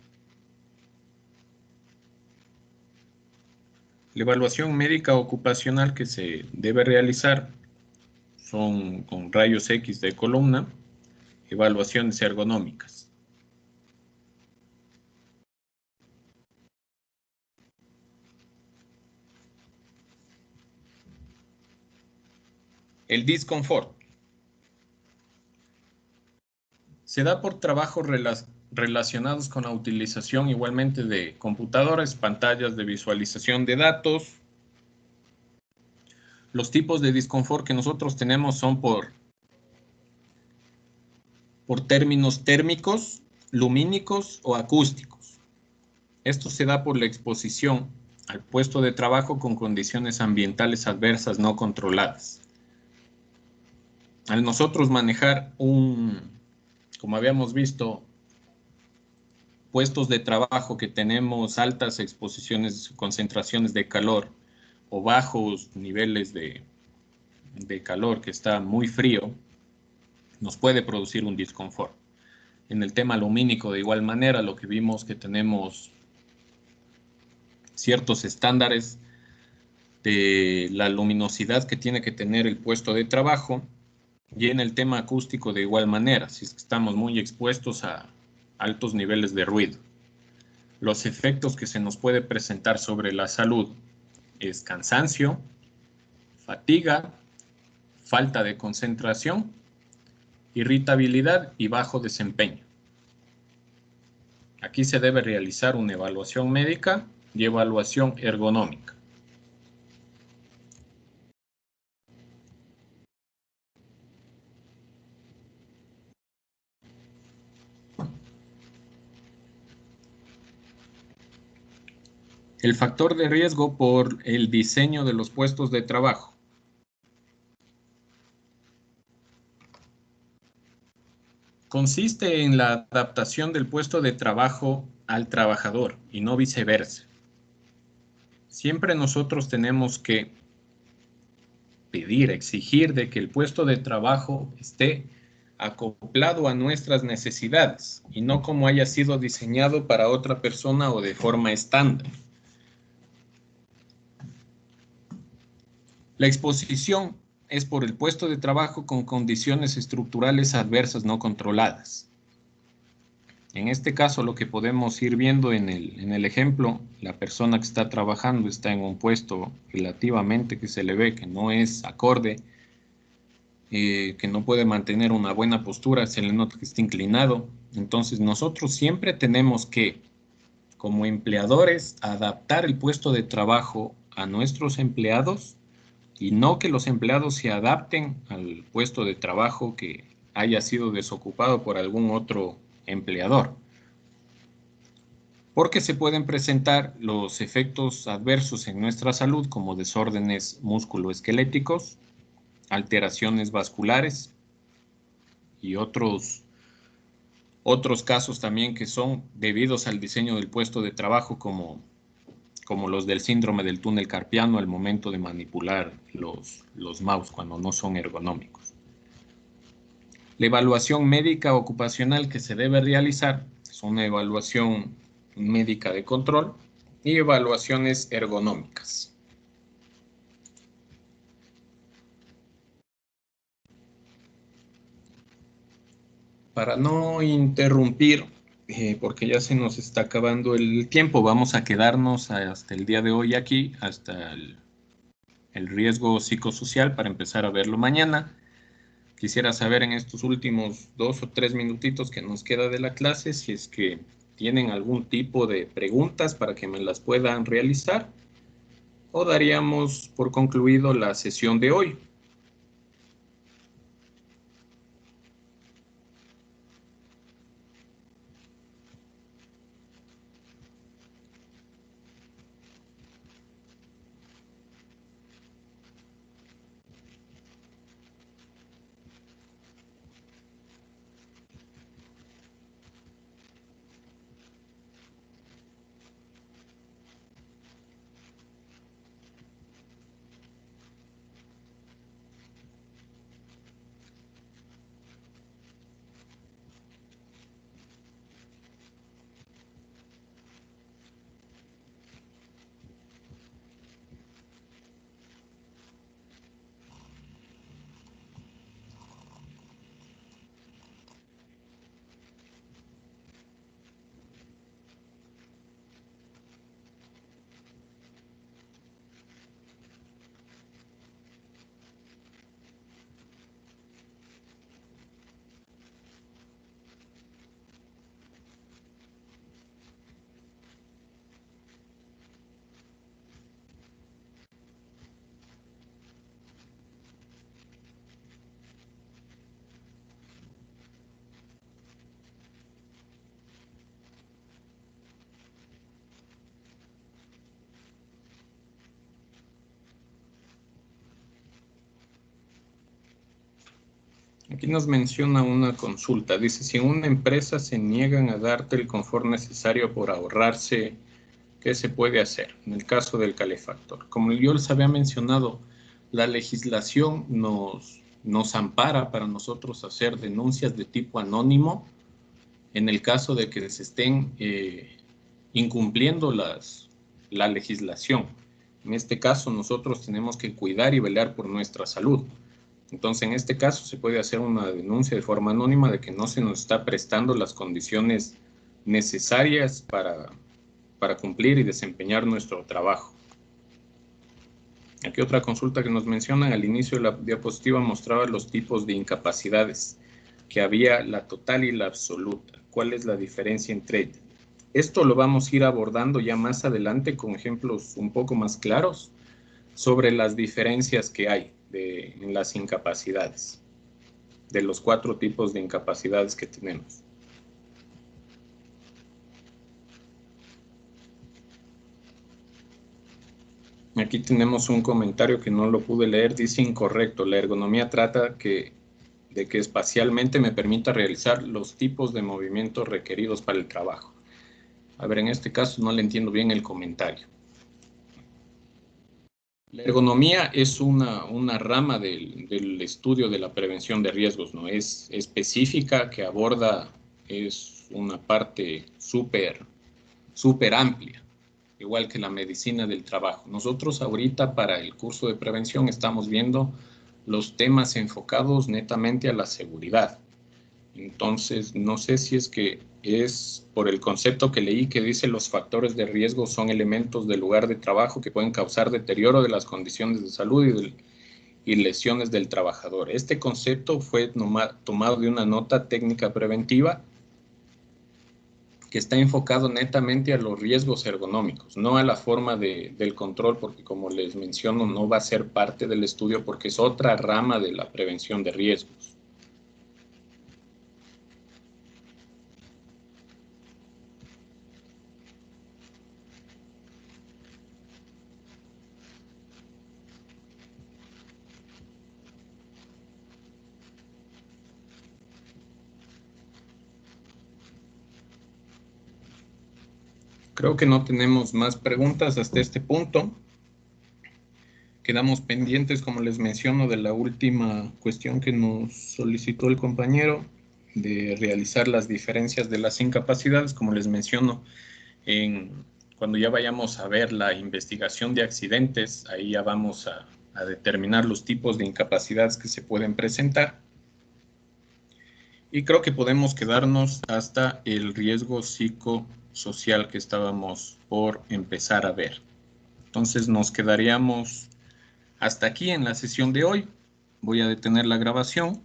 La evaluación médica ocupacional que se debe realizar son con rayos X de columna, evaluaciones ergonómicas. El disconfort se da por trabajos relacionados con la utilización igualmente de computadores, pantallas de visualización de datos. Los tipos de disconfort que nosotros tenemos son por términos térmicos, lumínicos o acústicos. Esto se da por la exposición al puesto de trabajo con condiciones ambientales adversas no controladas. Al nosotros manejar como habíamos visto, puestos de trabajo que tenemos altas exposiciones, concentraciones de calor o bajos niveles de calor, que está muy frío, nos puede producir un disconfort. En el tema lumínico, de igual manera, lo que vimos que tenemos ciertos estándares de la luminosidad que tiene que tener el puesto de trabajo, y en el tema acústico de igual manera, si estamos muy expuestos a altos niveles de ruido. Los efectos que se nos puede presentar sobre la salud es cansancio, fatiga, falta de concentración, irritabilidad y bajo desempeño. Aquí se debe realizar una evaluación médica y evaluación ergonómica. El factor de riesgo por el diseño de los puestos de trabajo. Consiste en la adaptación del puesto de trabajo al trabajador y no viceversa. Siempre nosotros tenemos que pedir, exigir de que el puesto de trabajo esté acoplado a nuestras necesidades y no como haya sido diseñado para otra persona o de forma estándar. La exposición es por el puesto de trabajo con condiciones estructurales adversas no controladas. En este caso, lo que podemos ir viendo en el ejemplo, la persona que está trabajando está en un puesto relativamente que se le ve que no es acorde, que no puede mantener una buena postura, se le nota que está inclinado. Entonces, nosotros siempre tenemos que, como empleadores, adaptar el puesto de trabajo a nuestros empleados y no que los empleados se adapten al puesto de trabajo que haya sido desocupado por algún otro empleador. Porque se pueden presentar los efectos adversos en nuestra salud como desórdenes musculoesqueléticos, alteraciones vasculares y otros casos también que son debidos al diseño del puesto de trabajo como los del síndrome del túnel carpiano al momento de manipular los mouse cuando no son ergonómicos. La evaluación médica ocupacional que se debe realizar es una evaluación médica de control y evaluaciones ergonómicas. Para no interrumpir, porque ya se nos está acabando el tiempo, vamos a quedarnos hasta el día de hoy aquí, hasta el riesgo psicosocial para empezar a verlo mañana. Quisiera saber en estos últimos 2 o 3 minutitos que nos queda de la clase si es que tienen algún tipo de preguntas para que me las puedan realizar o daríamos por concluido la sesión de hoy. Aquí nos menciona una consulta. Dice, si en una empresa se niegan a darte el confort necesario por ahorrarse, ¿qué se puede hacer? En el caso del calefactor. Como yo les había mencionado, la legislación nos ampara para nosotros hacer denuncias de tipo anónimo en el caso de que se estén incumpliendo la legislación. En este caso, nosotros tenemos que cuidar y velar por nuestra salud. Entonces, en este caso se puede hacer una denuncia de forma anónima de que no se nos está prestando las condiciones necesarias para cumplir y desempeñar nuestro trabajo. Aquí otra consulta que nos mencionan. Al inicio de la diapositiva mostraba los tipos de incapacidades, que había la total y la absoluta. ¿Cuál es la diferencia entre ellas? Esto lo vamos a ir abordando ya más adelante con ejemplos un poco más claros sobre las diferencias que hay en las incapacidades, de los 4 tipos de incapacidades que tenemos. Aquí tenemos un comentario que no lo pude leer, dice incorrecto. La ergonomía trata de que espacialmente me permita realizar los tipos de movimientos requeridos para el trabajo. A ver, en este caso no le entiendo bien el comentario. La ergonomía es una rama del estudio de la prevención de riesgos, ¿no? Es específica, que aborda, es una parte súper amplia, igual que la medicina del trabajo. Nosotros ahorita para el curso de prevención estamos viendo los temas enfocados netamente a la seguridad. Entonces, no sé si es que es por el concepto que leí que dice los factores de riesgo son elementos del lugar de trabajo que pueden causar deterioro de las condiciones de salud y lesiones del trabajador. Este concepto fue tomado de una nota técnica preventiva que está enfocado netamente a los riesgos ergonómicos, no a la forma del control, porque como les menciono, no va a ser parte del estudio porque es otra rama de la prevención de riesgos. Creo que no tenemos más preguntas hasta este punto. Quedamos pendientes, como les menciono, de la última cuestión que nos solicitó el compañero, de realizar las diferencias de las incapacidades. Como les menciono, cuando ya vayamos a ver la investigación de accidentes, ahí ya vamos a determinar los tipos de incapacidades que se pueden presentar. Y creo que podemos quedarnos hasta el riesgo psicosocial que estábamos por empezar a ver. Entonces nos quedaríamos hasta aquí en la sesión de hoy. Voy a detener la grabación